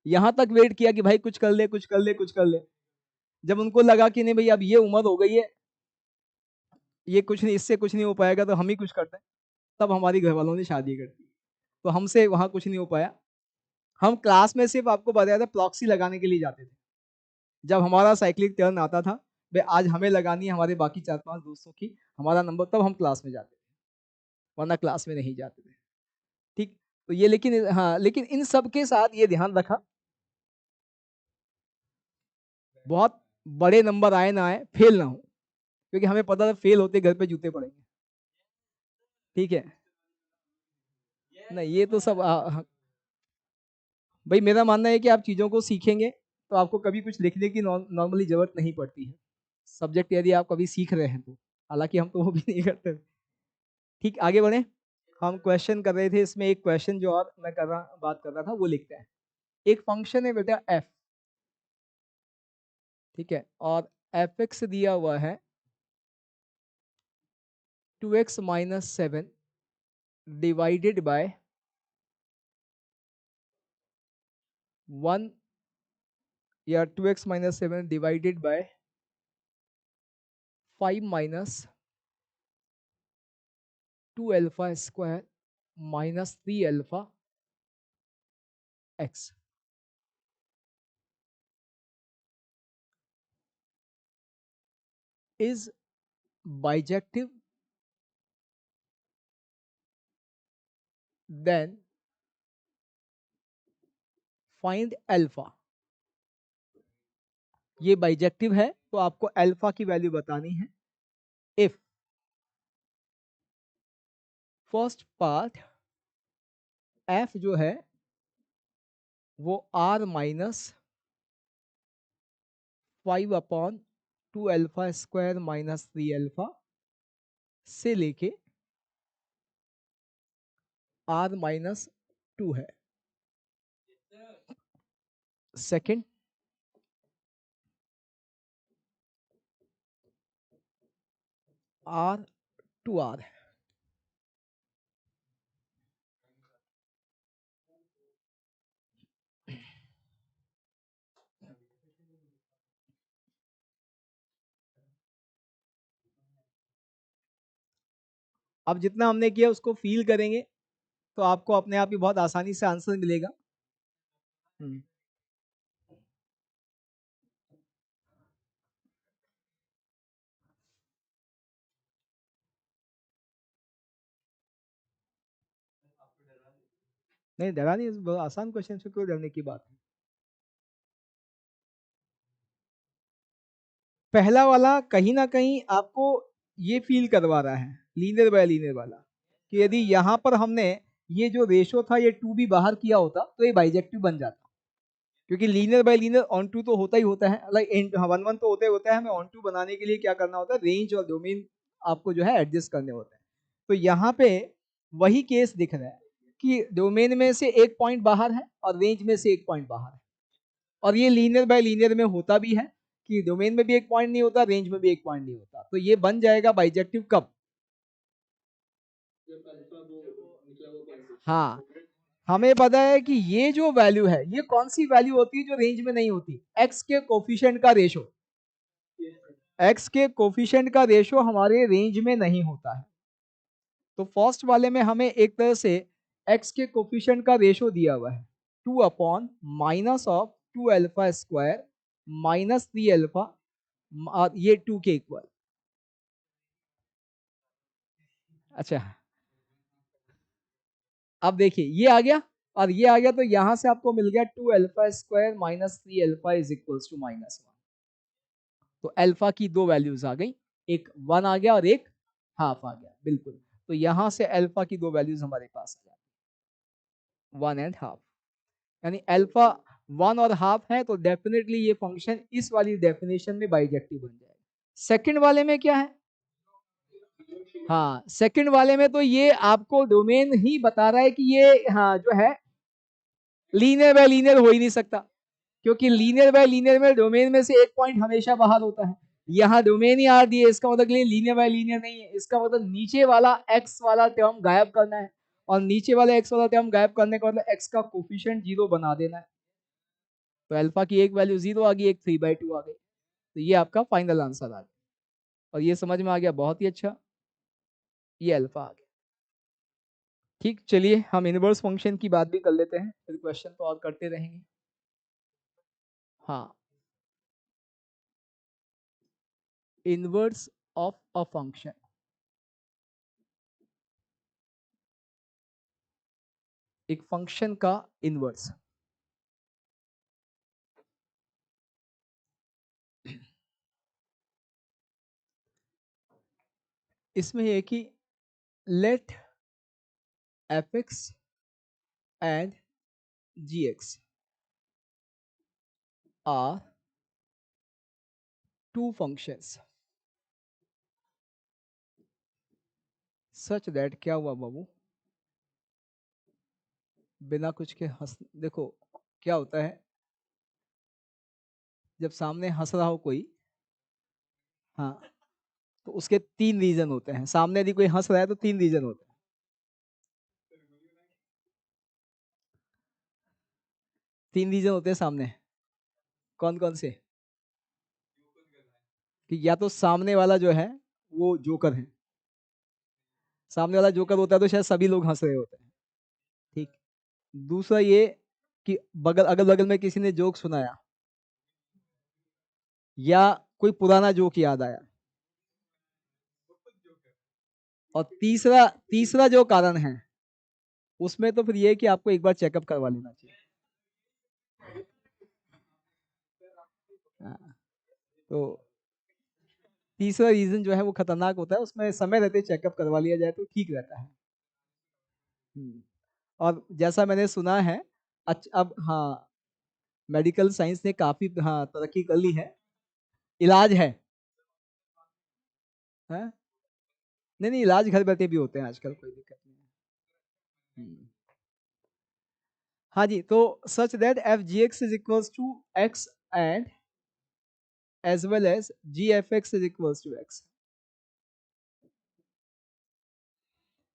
यहाँ तक वेट किया कि भाई कुछ कर ले, कुछ कर ले, कुछ कर ले। जब उनको लगा कि नहीं भाई अब ये उम्र हो गई है, ये कुछ नहीं, इससे कुछ नहीं हो पाएगा, तो हम ही कुछ करते हैं, तब हमारी घर वालों ने शादी कर दी। तो हमसे वहां कुछ नहीं हो पाया। हम क्लास में सिर्फ आपको बताया था प्रॉक्सी लगाने के लिए जाते थे, जब हमारा साइक्लिक टर्न आता था, भाई आज हमें लगानी है हमारे बाकी 4-5 दोस्तों की, हमारा नंबर, तब हम क्लास में जाते थे, वरना क्लास में नहीं जाते थे, ठीक। तो ये, लेकिन हाँ, लेकिन इन सब के साथ ये ध्यान रखा, बहुत बड़े नंबर आए ना आए, फेल ना हो, क्योंकि हमें पता था फेल होते घर पे जूते पड़ेंगे, ठीक है। नहीं, ये तो सब भाई मेरा मानना है कि आप चीज़ों को सीखेंगे तो आपको कभी कुछ लिखने की नॉर्मली जरूरत नहीं पड़ती है, सब्जेक्ट यदि आप कभी सीख रहे हैं तो। हालांकि हम तो वो भी नहीं करते। ठीक, आगे बढ़े। हम क्वेश्चन कर रहे थे, इसमें एक क्वेश्चन जो और मैं बात कर रहा था वो लिखते हैं। एक फंक्शन है बेटा एफ, ठीक है, और एफ एक्स दिया हुआ है 2x माइनस 7 डिवाइडेड बाय 1, या 2x minus 7 divided by 5 minus 2 alpha square minus 3 alpha x is bijective, then find alpha. ये बाइजेक्टिव है तो आपको अल्फा की वैल्यू बतानी है. इफ फर्स्ट पार्ट एफ जो है वो R minus 5 upon 2 alpha square minus 3 alpha से लेके आर माइनस 2 है. Second R to R. अब जितना हमने किया उसको फील करेंगे तो आपको अपने आप ही बहुत आसानी से आंसर मिलेगा. नहीं डरा नहीं, बहुत आसान क्वेश्चन से क्यों डरने की बात है. पहला वाला कहीं ना कहीं आपको ये फील करवा रहा है लीनियर बाय लीनियर वाला कि यदि यहाँ पर हमने ये जो रेशो था ये 2 भी बाहर किया होता तो ये बाइजेक्टिव बन जाता, क्योंकि linear by linear onto तो होता ही होता है, लाइक वन वन तो होता ही होता है. हमें ऑन टू बनाने के लिए क्या करना होता है, रेंज और डोमेन आपको जो है एडजस्ट करने होते हैं. तो यहाँ पे वही केस दिख रहा है कि डोमेन में से एक पॉइंट बाहर है और रेंज में से एक पॉइंट बाहर है. और ये लीनियर बाय लीनियर में होता भी है कि डोमेन में भी एक पॉइंट नहीं होता, रेंज में भी एक पॉइंट नहीं होता. तो ये बन जाएगा बाइजेक्टिव कब. हाँ, हमें पता है कि ये जो वैल्यू है ये कौन सी वैल्यू होती है जो रेंज में नहीं होती, एक्स के कोफिशिएंट का रेशो. एक्स के कोफिशिएंट का रेशो हमारे रेंज में नहीं होता है. तो फर्स्ट वाले में हमें एक तरह से एक्स के कोफिशिएंट का रेशो दिया हुआ है 2 upon minus of 2 alpha square minus 3 alpha, ये 2 के इक्वल. अच्छा, अब देखिए ये आ गया और ये आ गया तो यहां से आपको मिल गया 2 alpha square minus 3 alpha is equals to -1. तो अल्फा की दो वैल्यूज आ गई, एक 1 आ गया और एक हाफ आ गया. बिल्कुल, तो यहां से अल्फा की दो वैल्यूज हमारे पास आ जाती, 1 एंड हाफ. यानी अल्फा 1 और हाफ है तो डेफिनेटली ये फंक्शन इस वाली डेफिनेशन में बाइजेक्टिव बन जाएगा. सेकंड वाले में क्या है, हाँ सेकंड वाले में तो ये आपको डोमेन ही बता रहा है कि ये हाँ जो है लीनियर बाय लीनियर हो ही नहीं सकता, क्योंकि लीनियर बाय लीनियर में डोमेन में से एक पॉइंट हमेशा बाहर होता है. यहाँ डोमेन ही आर दिए, इसका मतलब लीनियर बाय लीनियर नहीं है. इसका मतलब नीचे वाला एक्स वाला टर्म गायब करना है और नीचे वाला एक्स वाला टर्म गायब करने का मतलब एक्स का कोफिशिएंट 0 बना देना है. तो अल्फा की एक वैल्यू 0 आ गई, एक 3/2 आ गई. तो ये आपका फाइनल आंसर आ गया और ये समझ में आ गया, बहुत ही अच्छा. ये अल्फा आ गया. ठीक, चलिए हम इनवर्स फंक्शन की बात भी कर लेते हैं, फिर क्वेश्चन तो और करते रहेंगे. हाँ, इनवर्स ऑफ अ फंक्शन. एक फंक्शन का इनवर्स. इसमें है कि let f x and g x are two functions such that, क्या हुआ बाबू, बिना कुछ के हंस, देखो क्या होता है जब सामने हंस रहा हो कोई, हाँ, तो उसके 3 रीजन होते हैं। सामने यदि कोई हंस रहा है तो 3 रीजन होते हैं। 3 रीजन होते हैं सामने। कौन कौन से? कि या तो सामने वाला जो है वो जोकर है, सामने वाला जोकर होता है तो शायद सभी लोग हंस रहे होते हैं। ठीक। दूसरा ये कि बगल अगल बगल में किसी ने जोक सुनाया, या कोई पुराना जोक याद आया। और तीसरा तीसरा जो कारण है उसमें तो फिर ये है कि आपको एक बार चेकअप करवा लेना चाहिए। हाँ, तो तीसरा रीजन जो है वो खतरनाक होता है, उसमें समय रहते चेकअप करवा लिया जाए तो ठीक रहता है। और जैसा मैंने सुना है, अब हाँ, मेडिकल साइंस ने काफी हाँ तरक्की कर ली है, इलाज है। हाँ? नहीं नहीं, इलाज घर बैठे भी होते हैं आजकल, कोई दिक्कत नहीं है। हम्म। हाँ जी, तो such that f g x is equals to x and as well as g f x is equals to x.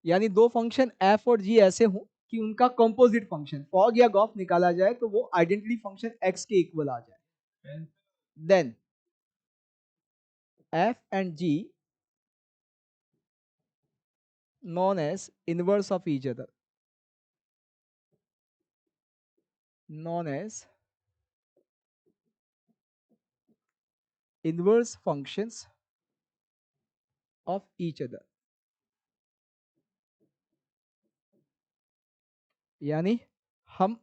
यानी दो फंक्शन एफ और जी ऐसे हों कि उनका कंपोजिट फंक्शन फॉग या गॉफ निकाला जाए तो वो आइडेंटिटी फंक्शन एक्स के इक्वल आ जाए। Then f and g known as inverse of each other, known as inverse functions of each other। यानी हम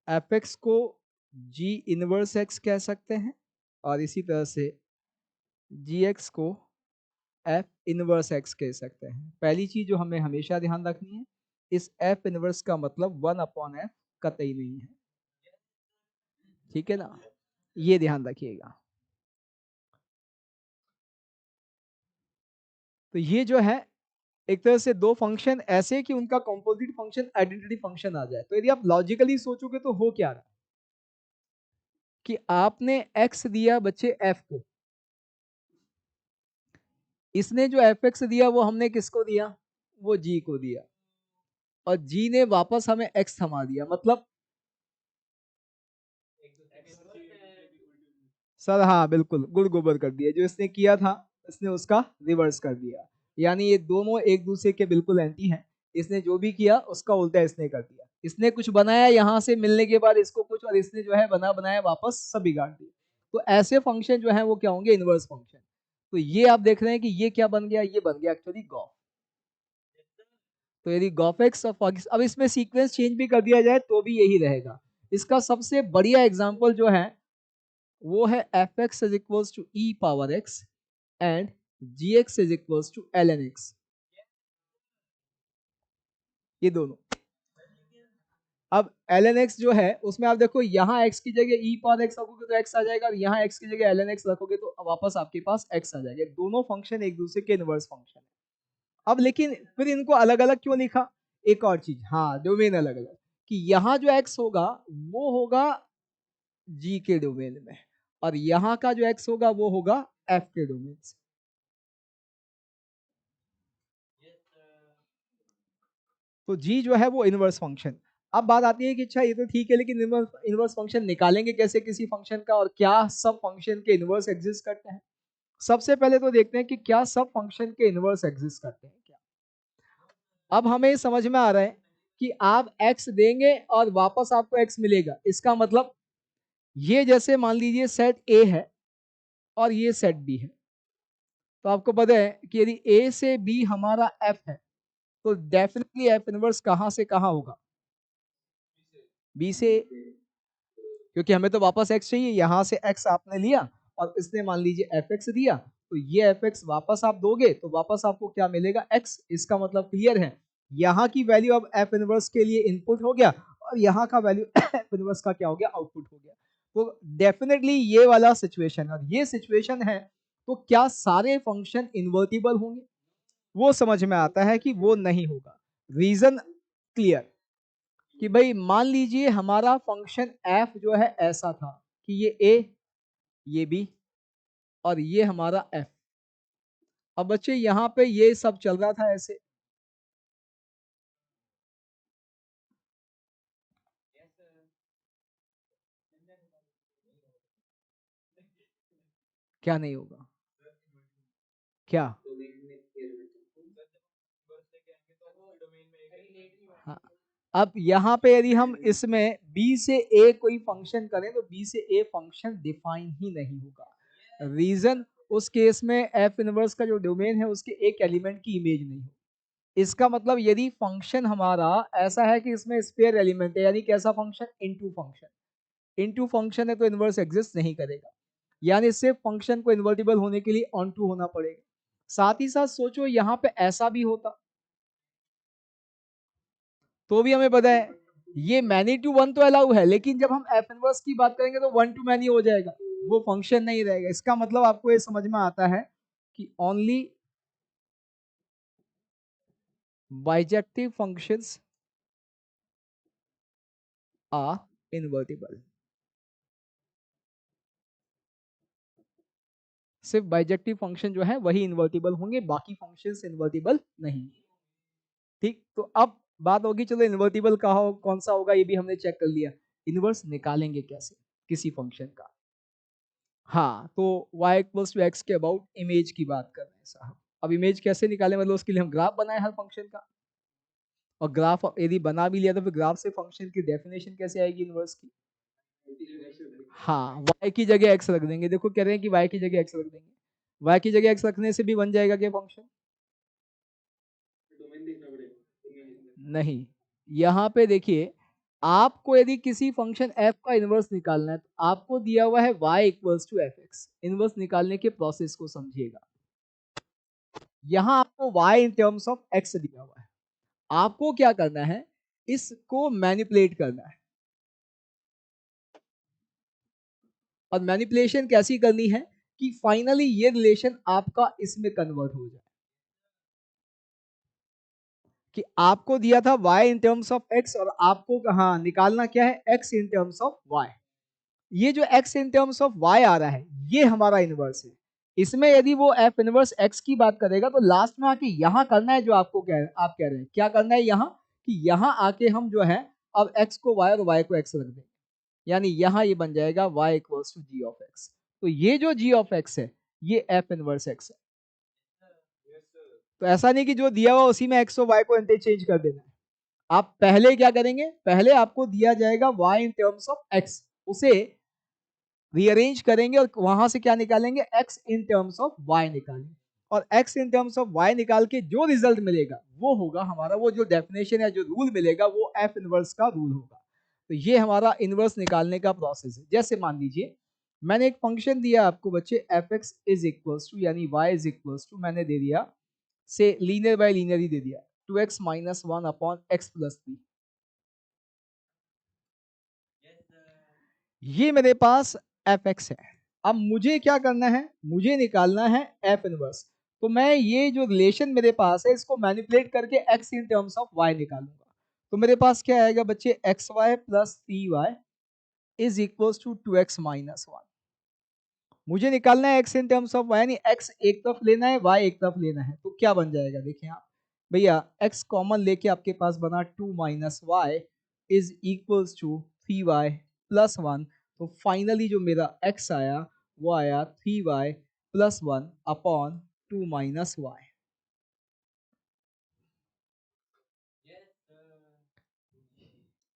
एफ एक्स को जी इनवर्स एक्स कह सकते हैं और इसी तरह से जी एक्स को एफ इनवर्स एक्स कह सकते हैं। पहली चीज जो हमें हमेशा ध्यान रखनी है, इस एफ इनवर्स का मतलब 1/f कतई नहीं है। ठीक है ना, ये ध्यान रखिएगा। तो ये जो है एक तरह से दो फंक्शन ऐसे कि उनका कंपोजिट फंक्शन आइडेंटिटी फंक्शन आ जाए। तो यदि आप लॉजिकली सोचोगे तो हो क्या रहा कि आपने x दिया बच्चे f को, इसने जो fx दिया वो हमने किसको दिया, वो g को दिया, और g ने वापस हमें x थमा दिया। मतलब सर हाँ बिल्कुल, गुड़ गोबर कर दिया, जो इसने किया था इसने उसका रिवर्स कर दिया। यानी ये दोनों एक दूसरे के बिल्कुल एंटी हैं। इसने जो भी किया उसका उल्टा इसने कर दिया। इसने कुछ बनाया यहाँ से मिलने के बाद इसको कुछ, और इसने जो है बना बनाया वापस सब बिगाड़ दिया। तो ऐसे फंक्शन जो है वो क्या होंगे, इनवर्स फंक्शन। तो ये आप देख रहे हैं कि ये क्या बन गया, ये बन गया एक्चुअली गॉफ। तो यदि गॉफ एक्स और अब इसमें सीक्वेंस चेंज भी कर दिया जाए तो भी यही रहेगा। इसका सबसे बढ़िया एग्जाम्पल जो है वो है f x is equals to e power x and g x is equals to l n x. ये दोनों, अब एल एन एक्स जो है उसमें आप देखो, यहाँ एक्स की जगह ई पावर एक्स रखोगे तो एक्स आ जाएगा, और यहाँ एक्स की जगह एल एन एक्स रखोगे तो वापस आपके पास एक्स आ जाएगा। दोनों फंक्शन एक दूसरे के इनवर्स फंक्शन है। अब लेकिन फिर इनको अलग अलग क्यों लिखा, एक और चीज, हाँ डोमेन अलग अलग, कि यहाँ जो एक्स होगा वो होगा जी के डोमेन में, और यहाँ का जो एक्स होगा वो होगा एफ के डोमेन से। तो जी जो है वो इनवर्स फंक्शन। अब बात आती है कि अच्छा ये तो ठीक है, लेकिन इनवर्स फंक्शन निकालेंगे कैसे किसी फंक्शन का, और क्या सब फंक्शन के इनवर्स एग्जिस्ट करते हैं। सबसे पहले तो देखते हैं कि क्या सब फंक्शन के इनवर्स एग्जिस्ट करते हैं क्या। अब हमें समझ में आ रहा है कि आप x देंगे और वापस आपको x मिलेगा। इसका मतलब ये जैसे मान लीजिए सेट A है और ये सेट B है, तो आपको पता है कि यदि A से B हमारा f है तो डेफिनेटली f इनवर्स कहां से कहां होगा, B से। क्योंकि हमें तो वापस x चाहिए, यहां से x आपने लिया और इसने मान लीजिए fx दिया, तो ये fx वापस आप दोगे तो वापस आपको क्या मिलेगा, x। इसका मतलब क्लियर है, यहाँ की वैल्यू अब f इनवर्स के लिए इनपुट हो गया और यहाँ का वैल्यू f इनवर्स का क्या हो गया, आउटपुट हो गया। तो डेफिनेटली ये वाला सिचुएशन, और ये सिचुएशन है, तो क्या सारे फंक्शन इन्वर्टिबल होंगे, वो समझ में आता है कि वो नहीं होगा। रीजन क्लियर, कि भाई मान लीजिए हमारा फंक्शन f जो है ऐसा था कि ये ए, ये बी और ये हमारा एफ। अब बच्चे यहां पे ये सब चल रहा था ऐसे, क्या नहीं होगा, क्या? हाँ, अब यहाँ पे यदि हम इसमें b से a कोई फंक्शन करें तो b से a फंक्शन डिफाइन ही नहीं होगा। रीजन, उस केस में f इनवर्स का जो डोमेन है उसके एक एलिमेंट की इमेज नहीं हो। इसका मतलब यदि फंक्शन हमारा ऐसा है कि इसमें स्पेयर एलिमेंट है, यानी कैसा function, into function, into function है तो इनवर्स एग्जिस्ट नहीं करेगा, यानी सिर्फ फंक्शन को इन्वर्टिबल होने के लिए ऑन टू होना पड़ेगा। साथ ही साथ सोचो यहाँ पे ऐसा भी होता तो भी हमें पता है ये मैनी टू वन तो अलाउ है, लेकिन जब हम एफ इनवर्स की बात करेंगे तो वन टू मैनी हो जाएगा, वो फंक्शन नहीं रहेगा। इसका मतलब आपको ये समझ में आता है कि only bijective functions are invertible. सिर्फ बाइजेक्टिव फंक्शन जो है वही इन्वर्टिबल होंगे, बाकी फंक्शंस इन्वर्टिबल नहीं। ठीक, तो अब बात होगी, चलो इन्वर्टिबल का हो कौन सा होगा ये भी हमने चेक कर लिया, इन्वर्स निकालेंगे कैसे किसी फंक्शन का। हाँ, तो y इक्वल्स टू एक्स के अबाउट इमेज की बात कर रहे हैं साहब। अब इमेज कैसे निकालें, मतलब उसके लिए हम ग्राफ बनाए हर फंक्शन का, और ग्राफ यदि बना भी लिया तो फिर ग्राफ से फंक्शन की डेफिनेशन कैसे आएगी इनवर्स की। हाँ, y की जगह x रख देंगे, देखो कह रहे हैं कि y की जगह x रख देंगे, y की जगह x रखने से भी बन जाएगा क्या फंक्शन, नहीं। यहाँ पे देखिए, आपको यदि किसी फंक्शन f का इनवर्स निकालना है तो आपको दिया हुआ है y equals to f x. Inverse निकालने के प्रोसेस को समझिएगा, यहाँ आपको y in terms of x दिया हुआ है, आपको क्या करना है, इसको मैनिपुलेट करना है। और मैनिपुलेशन कैसी करनी है कि फाइनली ये रिलेशन आपका इसमें कन्वर्ट हो जाए, कि आपको दिया था y in terms of x और आपको कहा निकालना क्या है, x in terms of y। ये जो x in terms of y आ रहा है ये हमारा इनवर्स है। इसमें यदि वो f इनवर्स x की बात करेगा तो लास्ट में आके यहां करना है जो आपको आप कह रहे हैं, क्या करना है यहाँ, कि यहां आके हम जो है अब x को y और y को x रख दें, यानी यहां ये बन जाएगा y equals to g of x। तो ये जो g ऑफ x है ये f इनवर्स x है। तो ऐसा नहीं कि जो दिया हुआ उसी में x और y को इंटरचेंज कर देना है, आप पहले क्या करेंगे, पहले आपको दिया जाएगा y in terms of x, उसे रीअरेंज करेंगे और वहां से क्या निकालेंगे, x in terms of y निकालेंगे, और x in terms of y निकाल के जो रिजल्ट मिलेगा वो होगा हमारा, वो जो डेफिनेशन है जो रूल मिलेगा वो f इनवर्स का रूल होगा। तो ये हमारा इनवर्स निकालने का प्रोसेस है। जैसे मान लीजिए मैंने एक फंक्शन दिया आपको बच्चे f x is equals to यानी y इज इक्वल्स टू मैंने दे दिया से लीनियर बाय लीनियर ही दे दिया 2x minus one upon x plus 3। ये मेरे पास एफ एक्स है। अब मुझे क्या करना है, मुझे निकालना है एफ इनवर्स। तो मैं ये जो रिलेशन मेरे पास है इसको मैनिपुलेट करके x in terms of y निकालूंगा। तो मेरे पास क्या आएगा बच्चे, x y plus three y is equals to 2x minus one. मुझे निकालना है x in terms of y, यानी x एक तरफ लेना है y एक तरफ लेना है, तो क्या बन जाएगा देखिए आप भैया, x कॉमन लेके आपके पास बना 2 minus y is equals to 3y plus one. तो फाइनली जो मेरा x आया वो आया 3y plus one upon 2 minus y.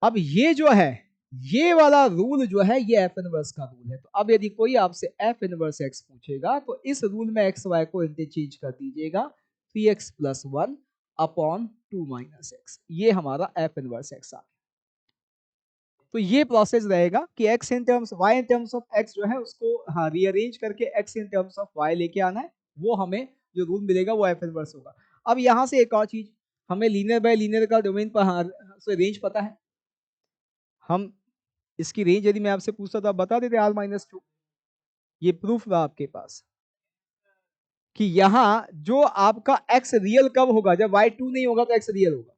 अब ये जो है ये वाला रूल जो है ये एफ इनवर्स का रूल है। तो अब यदि कोई आपसे एफ इनवर्स एक्स पूछेगा तो इस रूल में एक्स वाई को इंटरचेंज कर दीजिएगा, 3x plus one upon 2 minus x, ये हमारा एफ इनवर्स एक्स आ गया। तो ये प्रोसेस रहेगा कि x in terms y in terms of x जो है उसको हाँ रीअरेंज करके x in terms of y लेके आना है, वो हमें जो रूल मिलेगा वो एफ इनवर्स होगा। अब यहाँ से एक और चीज, हमें लीनियर बाय लीनियर का डोमेन पर हाँ रेंज पता है, हम इसकी रेंज यदि मैं आपसे पूछता तो आप बता देते आर माइनस टू। ये प्रूफ था आपके पास कि यहां जो आपका x रियल कब होगा, जब y टू नहीं होगा तो x रियल होगा।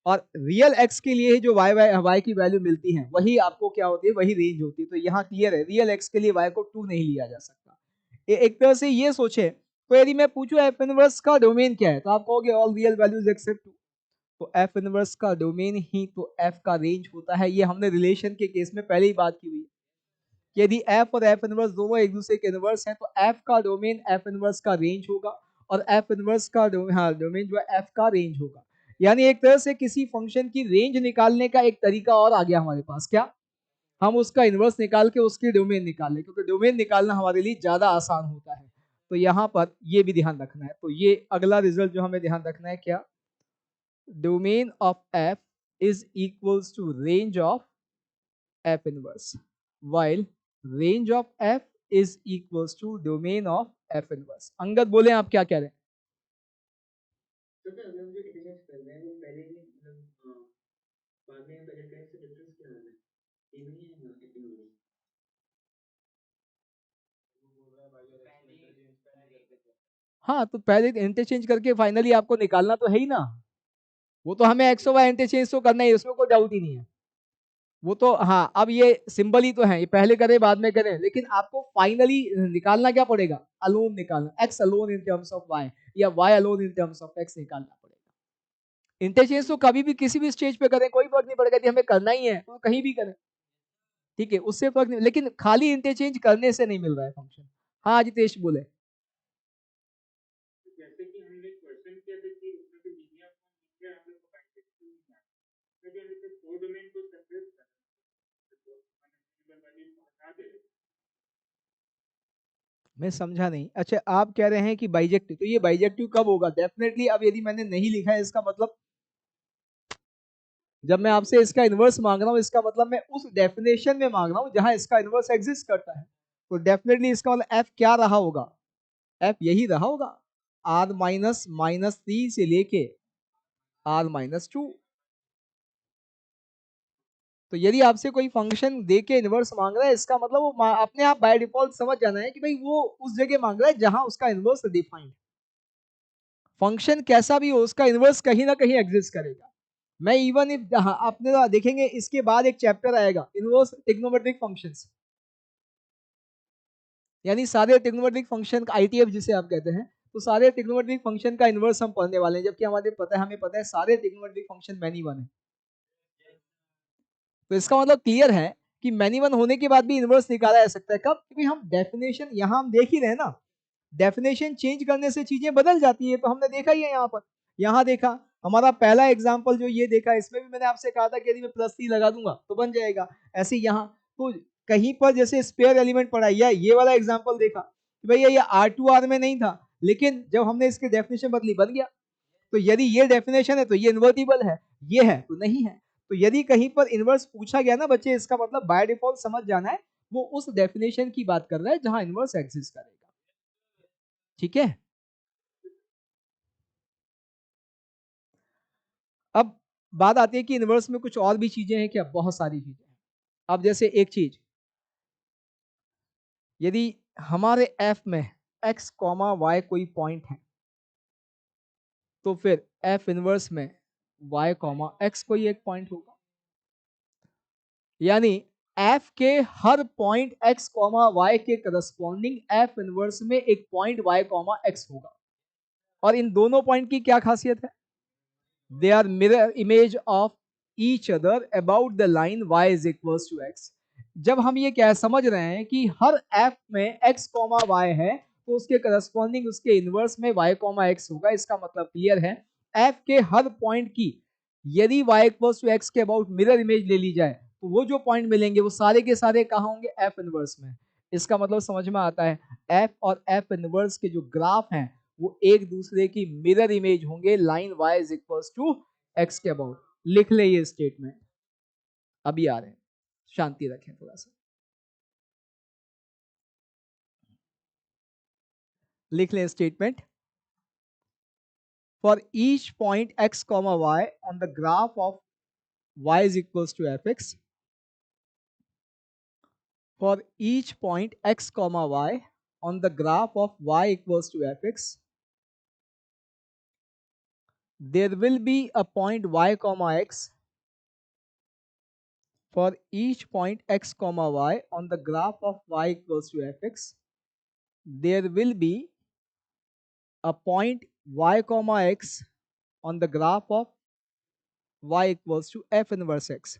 और रियल एक्स के लिए ही जो वाई की वैल्यू मिलती है वही आपको क्या होती है, वही रेंज होती है। तो यहाँ क्लियर है, रियल एक्स के लिए वाई को 2 नहीं लिया जा सकता। एक तरह से ये सोचे तो यदि मैं पूछूं एफ इनवर्स का डोमेन क्या है, तो आप कहोगे ऑल रियल वैल्यूज एक्सेप्ट 2। तो एफ इनवर्स का डोमेन ही तो एफ का रेंज होता है। ये हमने रिलेशन के केस में पहले ही बात की हुई है। यदि एफ और एफ इनवर्स दोनों एक दूसरे के इनवर्स हैं, तो एफ का डोमेन एफ इनवर्स का रेंज होगा और एफ इनवर्स का डोमेन जो है एफ का रेंज होगा। यानी एक तरह से किसी फंक्शन की रेंज निकालने का एक तरीका और आ गया हमारे पास। क्या? हम उसका इनवर्स निकाल के उसकी डोमेन निकाल लें, क्योंकि डोमेन निकालना हमारे लिए ज्यादा आसान होता है। तो यहाँ पर ये भी ध्यान रखना है। तो ये अगला रिजल्ट जो हमें ध्यान रखना है, क्या? Domain of f is equals to range of f inverse, while range of f is equals to domain of f inverse। Angad बोले आप क्या कह रहे हैं? तो सर अगर मुझे डिफरेंस करना है वो पहले ही मतलब बाद में पहले टेंस से डिफरेंस क्या आना है, ये नहीं है ना एफ इनवर्स। हाँ, तो पहले इंटरचेंज करके फाइनली आपको निकालना तो है ही ना। वो तो हमें एक्स और वाई इंटरचेंज तो करना ही है, उसमें कोई डाउट ही नहीं है। वो तो हाँ, अब ये सिंबल ही तो है, ये पहले करें बाद में करें, लेकिन आपको फाइनली निकालना क्या पड़ेगा? अलोन निकालना, x alone in terms of y या y alone in terms of x निकालना पड़ेगा। इंटरचेंज तो कभी भी किसी भी स्टेज पे करें कोई फर्क नहीं पड़ेगा, यदि हमें करना ही है तो कहीं भी करें, ठीक है, उससे फर्क नहीं। लेकिन खाली इंटरचेंज करने से नहीं मिल रहा है फंक्शन। हाँ जितेश बोले। जैसे कि हमने क्वेश्चन किया था कि उसमें से लीनियर फॉर्म हम लोग को फाइंड करना है, लेकिन इसे कोडोमेन को सेपरेट मैं समझा नहीं। अच्छा, आप कह रहे हैं कि बाइजेक्टिव, तो ये बाइजेक्टिव कब होगा? डेफिनेटली अब यदि मैंने नहीं लिखा है इसका मतलब, जब मैं आपसे इसका इनवर्स मांग रहा हूं इसका मतलब मैं उस डेफिनेशन में मांग रहा हूं जहां इसका इनवर्स एग्जिस्ट करता है। तो डेफिनेटली इसका मतलब एफ क्या रहा होगा? एफ यही रहा होगा, आर माइनस माइनस 3 से लेके आर माइनस 2। तो यदि आपसे कोई फंक्शन दे के इनवर्स मांग रहा है, इसका मतलब वो अपने आप बाय डिफॉल्ट समझ जाना है कि भाई वो उस जगह मांग रहा है जहां उसका इनवर्स डिफाइंड। फंक्शन कैसा भी हो उसका इनवर्स कहीं ना कहीं एग्जिस्ट करेगा। मैं इवन इफ, आपने देखेंगे इसके बाद एक चैप्टर आएगा इनवर्स ट्रिग्नोमेट्रिक फंक्शंस, यानी सारे ट्रिग्नोमेट्रिक फंक्शन का आईटीएफ जिसे आप कहते हैं, तो सारे ट्रिग्नोमेट्रिक फंक्शन का इनवर्स हम पढ़ने वाले हैं, जबकि हमें पता है सारे ट्रिग्नोमेट्रिक फंक्शन मैनी वन है। तो इसका मतलब क्लियर है कि मैनी वन होने के बाद भी इनवर्स निकाला जा सकता है। कब? क्योंकि हम डेफिनेशन यहां हम देख ही रहे हैं ना, डेफिनेशन चेंज करने से चीजें बदल जाती है। तो हमने देखा ही है यहाँ पर, यहाँ देखा हमारा पहला एग्जाम्पल जो ये देखा, इसमें भी मैंने आपसे कहा था कि यदि मैं प्लस 3 लगा दूंगा तो बन जाएगा। ऐसे यहाँ तो कहीं पर जैसे स्पेयर एलिमेंट पढ़ा, या ये वाला एग्जाम्पल देखा कि भैया ये R2R में नहीं था, लेकिन जब हमने इसकी डेफिनेशन बदली बन गया। तो यदि ये डेफिनेशन है तो ये इन्वर्टिबल है, ये है तो नहीं है। तो यदि कहीं पर इनवर्स पूछा गया ना बच्चे, इसका मतलब बाय डिफॉल्ट समझ जाना है वो उस डेफिनेशन की बात कर रहा है जहां इनवर्स एग्जिस्ट करेगा। ठीक है। अब बात आती है कि इनवर्स में कुछ और भी चीजें हैं क्या? बहुत सारी चीजें हैं। अब जैसे एक चीज, यदि हमारे एफ में एक्स कॉमा वाई कोई पॉइंट है, तो फिर एफ इनवर्स में वाई कॉमा एक्स कोई एक पॉइंट होगा। यानी एफ के हर पॉइंट एक्स कॉमा वाई के करस्पॉन्डिंग एफ इनवर्स में एक पॉइंट वाई कॉमा एक्स होगा। और इन दोनों पॉइंट की क्या खासियत है? They are mirror image of each other about the line y is equals to x। जब हम ये क्या समझ रहे हैं कि हर f में x कॉमा y है, तो उसके करस्पॉन्डिंग उसके इनवर्स में y कॉमा x होगा। इसका मतलब क्लियर है, f के हर पॉइंट की यदि y इक्वल्स टू x के अबाउट मिरर इमेज ले ली जाए, तो वो जो पॉइंट मिलेंगे वो सारे के सारे कहाँ होंगे? f इनवर्स में। इसका मतलब समझ में आता है, f और f इनवर्स के जो ग्राफ हैं वो एक दूसरे की मिरर इमेज होंगे line y is equals to x के अबाउट। लिख ले ये स्टेटमेंट, अभी आ रहे हैं, शांति रखें थोड़ा सा। लिख ले statement, for each point x comma y on the graph of y is equals to fx, for each point x comma y on the graph of y equals to fx, there will be a point y comma x for each point x comma y on the graph of y equals to fx. There will be a point y comma x on the graph of y equals to f inverse x.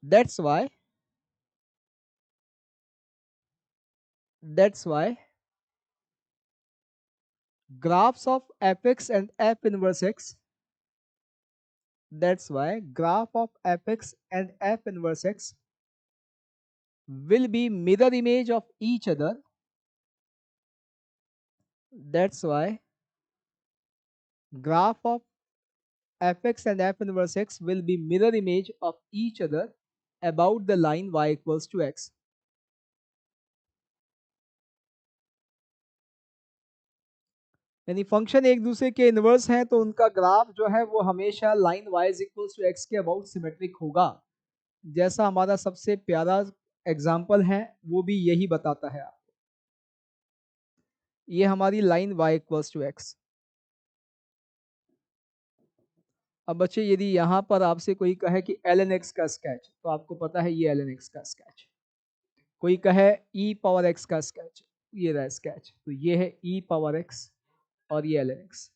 That's why that's why graphs of fx and f inverse x that's why graph of fx and f inverse x will be mirror image of each other. That's why graph of fx and f inverse x will be mirror image of each other about the line y equals to x. यानी function एक दूसरे के inverse हैं तो उनका graph जो है वो हमेशा line y is equals to x के अबाउट सिमेट्रिक होगा. जैसा हमारा सबसे प्यारा एग्जाम्पल है वो भी यही बताता है. ये हमारी line y equals to x. अब बच्चे यदि यहाँ पर आपसे कोई कहे कि ln x का स्केच, तो आपको पता है ये ln x का स्केच. कोई कहे e पावर x का स्केच, ये रहा स्केच, तो ये है e पावर x और ये ln x.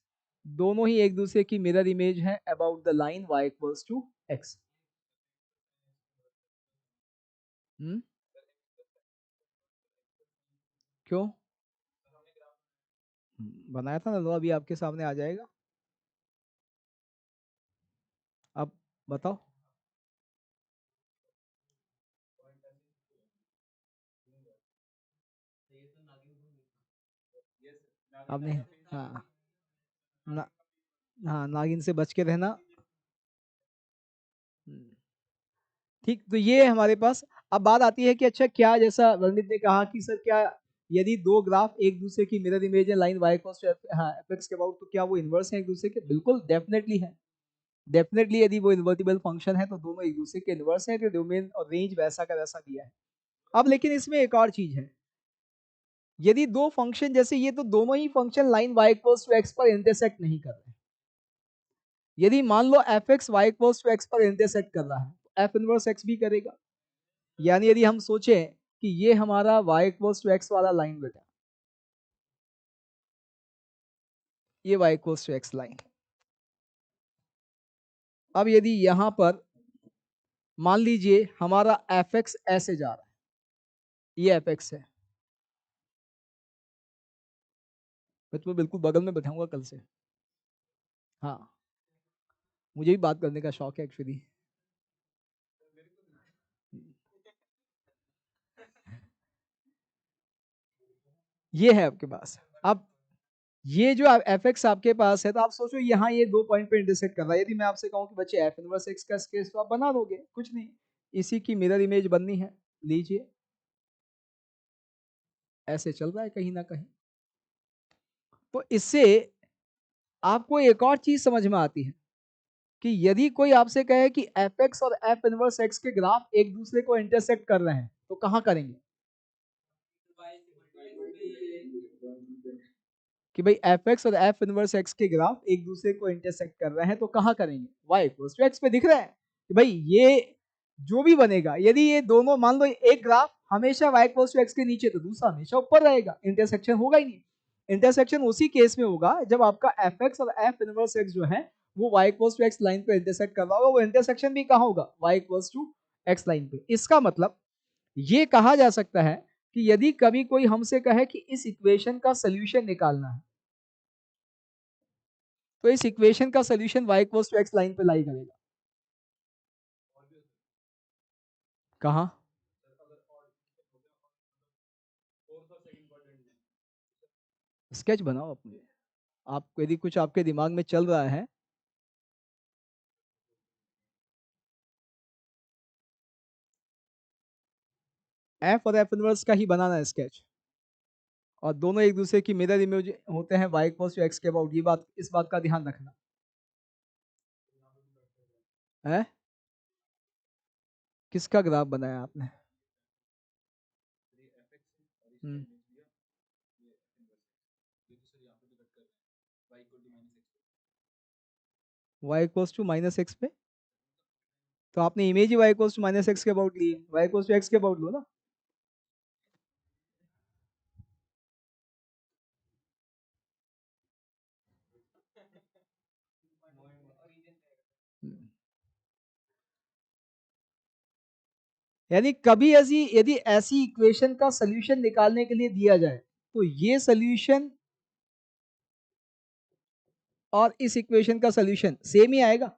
दोनों ही एक दूसरे की मिरर इमेज है about the line y equals to x. क्यों? बनाया था ना, लो अभी आपके सामने आ जाएगा. अब बताओ. आपने हाँ ना, हाँ नागिन से बच के रहना. ठीक, तो ये हमारे पास. अब बात आती है कि अच्छा क्या, जैसा रणजीत ने कहा कि सर क्या यदि दो ग्राफ एक दूसरे की मिरर इमेज है line y cos F x के अबाउट, तो क्या वो इन्वर्स है एक दूसरे के? बिल्कुल डेफिनेटली है. डेफिनेटली यदि वो इन्वर्टिबल फंक्शन है तो दोनों एक दूसरे के इन्वर्स हैं, तो डोमेन और रेंज वैसा का वैसा दिया है. अब लेकिन इसमें एक और चीज है. यदि दो फंक्शन जैसे ये, तो दोनों ही function line y equals to x पर इंटरसेक्ट नहीं कर रहे. यदि मान लो f x y equals to x पर इंटरसेक्ट कर रहा है, तो एफ इनवर्स एक्स भी करेगा. यानी यदि हम सोचें कि ये हमारा y इक्वल्स टू एक्स वाला लाइन बेटा, ये y equals to x line. अब यदि यहां पर मान लीजिए हमारा एफ एक्स ऐसे जा रहा है, ये एफ एक्स है. मैं तुम्हें बिल्कुल बगल में बैठाऊंगा कल से. हाँ, मुझे भी बात करने का शौक है एक्चुअली. ये है आपके पास. अब ये जो एफ एक्स आपके पास है, तो आप सोचो यहाँ ये दो पॉइंट पे इंटरसेक्ट कर रहा है. यदि मैं आपसे कहूँ कि बच्चे एफ इनवर्स एक्स का स्केच, तो आप बना दोगे. कुछ नहीं, इसी की मिरर इमेज बननी है. लीजिए, ऐसे चल रहा है कहीं ना कहीं. तो इससे आपको एक और चीज समझ में आती है कि यदि कोई आपसे कहे कि एफ एक्स और एफ इनवर्स एक्स के ग्राफ एक दूसरे को इंटरसेक्ट कर रहे हैं, तो कहाँ करेंगे? कि भाई एफ एक्स और एफ इनवर्स एक्स के ग्राफ एक दूसरे को इंटरसेक्ट कर रहे हैं, तो कहाँ करेंगे? वाई इक्वल्स टू एक्स पे दिख रहा है कि भाई ये जो भी बनेगा, यदि ये दोनों मान लो एक ग्राफ हमेशा वाई इक्वल्स टू एक्स के नीचे, तो दूसरा हमेशा ऊपर रहेगा. इंटरसेक्शन होगा ही नहीं. इंटरसेक्शन उसी केस में होगा जब आपका एफ एक्स और एफ इनवर्स एक्स जो है वो y equals to x line पे इंटरसेक्ट कर रहा होगा. वो इंटरसेक्शन भी कहाँ होगा? Y equals to x line पे. इसका मतलब ये कहा जा सकता है कि यदि कभी कोई हमसे कहे कि इस इक्वेशन का सोल्यूशन निकालना है, तो इस इक्वेशन का solution y equals to x line पे लाई करेगा. कहाँ? स्केच बनाओ अपने. आप यदि कुछ आपके दिमाग में चल रहा है, एफ और एफ इनवर्स का ही बनाना है स्केच, और दोनों एक दूसरे की मिरर इमेज होते हैं y इक्वल्स टू एक्स के अबाउट. ये बात, इस बात का ध्यान रखना है. किसका ग्राफ बनाया आपने? हम्म. y equals to minus x पे, तो आपने इमेज ही y equals to minus x के अबाउट ली है, y इक्वल्स टू एक्स के अबाउट लो ना। यानी कभी ऐसी, यदि ऐसी इक्वेशन का सोल्यूशन निकालने के लिए दिया जाए तो ये सोल्यूशन और इस इक्वेशन का सोल्यूशन सेम ही आएगा,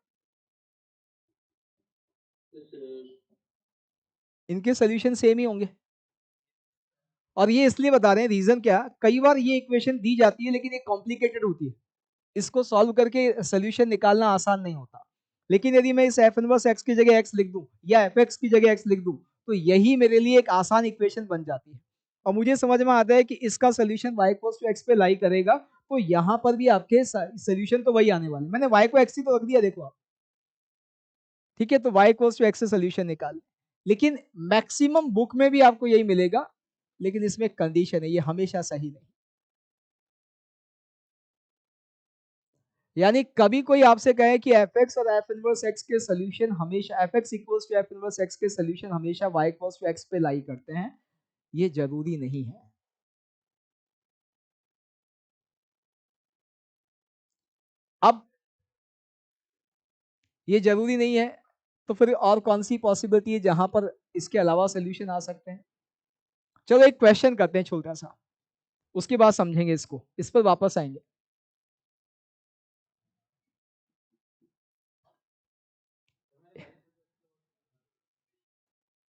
इनके सोल्यूशन सेम ही होंगे। और ये इसलिए बता रहे हैं, रीजन क्या, कई बार ये इक्वेशन दी जाती है लेकिन ये कॉम्प्लिकेटेड होती है, इसको सॉल्व करके सोल्यूशन निकालना आसान नहीं होता। लेकिन यदि मैं इस एफ इनवर्स एक्स की जगह एक्स लिख दूं या एफ एक्स की जगह एक्स लिख दूं तो यही मेरे लिए एक आसान इक्वेशन बन जाती है। और मुझे समझ में आता है कि इसका solution y equals to x पे लाई करेगा, तो यहां पर भी आपके सोल्यूशन तो वही आने वाले। मैंने y को x ही तो रख दिया, देखो आप, ठीक है, तो y इक्वल्स टू एक्स से सोल्यूशन निकाल। लेकिन मैक्सिमम बुक में भी आपको यही मिलेगा, लेकिन इसमें कंडीशन है, ये हमेशा सही नहीं। यानी कभी कोई आपसे कहे कि एफ एक्स और एफ इनवर्स एक्स के सोल्यूशन हमेशा, f x equals to f inverse x के सोल्यूशन हमेशा y इक्वल्स टू एक्स पे लाई करते हैं, ये जरूरी नहीं है। अब ये जरूरी नहीं है, तो फिर और कौन सी पॉसिबिलिटी है जहां पर इसके अलावा सोल्यूशन आ सकते हैं। चलो एक क्वेश्चन करते हैं छोटा सा, उसके बाद समझेंगे इसको, इस पर वापस आएंगे।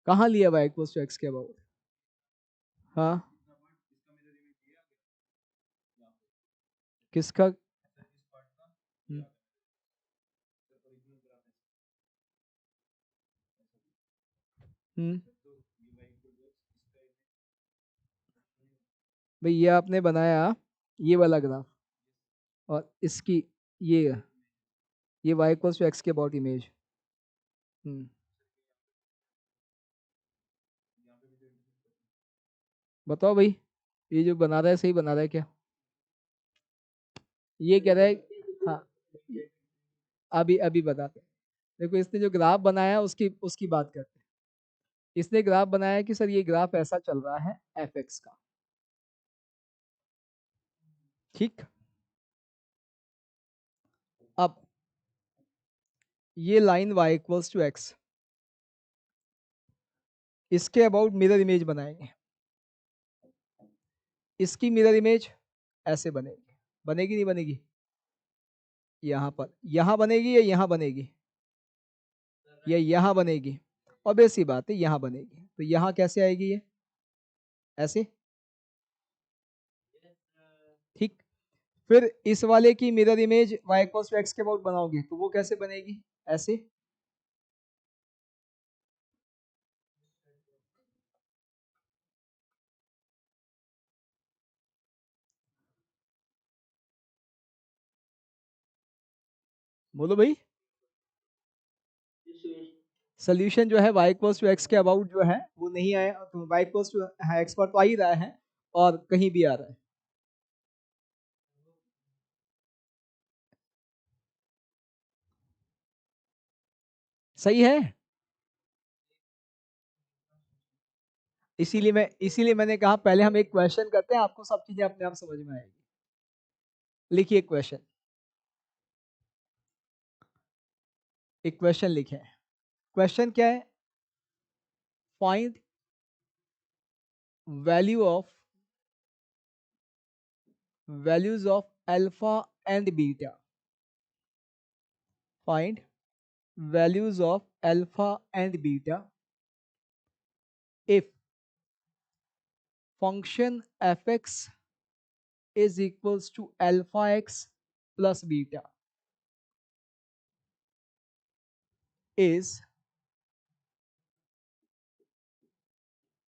कहाँ लिया y इक्वल्स टू एक्स के अबाउट? हाँ, किसका? हम्म, हम्म, भाई ये आपने बनाया ये वाला ग्राफ, और इसकी ये y इक्वल्स टू एक्स के अबाउट इमेज। हम्म, बताओ भाई, ये जो बना रहा है सही बना रहा है क्या? ये कह रहा है, हाँ, अभी अभी बताते हैं। देखो इसने जो ग्राफ बनाया उसकी उसकी बात करते हैं। इसने ग्राफ बनाया कि सर ये ग्राफ ऐसा चल रहा है एफ एक्स का, ठीक। अब ये line y equals to x, इसके अबाउट मिरर इमेज बनाएंगे, इसकी मिरर इमेज ऐसे बनेगी, बनेगी नहीं बनेगी? यहाँ पर, यहाँ बनेगी या यहाँ बनेगी, या यहाँ बनेगी? और बेसी बात है यहाँ बनेगी, तो यहाँ कैसे आएगी ये, ऐसे, ठीक। फिर इस वाले की mirror image y equals to x के अबाउट बनाओगे तो वो कैसे बनेगी, ऐसे। बोलो भाई, सोल्यूशन जो है y इक्वल्स टू एक्स के अबाउट जो है वो नहीं आया, तो y इक्वल्स टू एक्स पर तो आ ही रहा है और कहीं भी आ रहा है, सही है। इसीलिए मैंने कहा पहले हम एक क्वेश्चन करते हैं, आपको सब चीजें अपने आप समझ में आएगी। लिखिए क्वेश्चन, एक क्वेश्चन लिखे। क्वेश्चन क्या है? Find value of values of alpha and beta, find values of alpha and beta if function fx is equals to alpha x plus beta is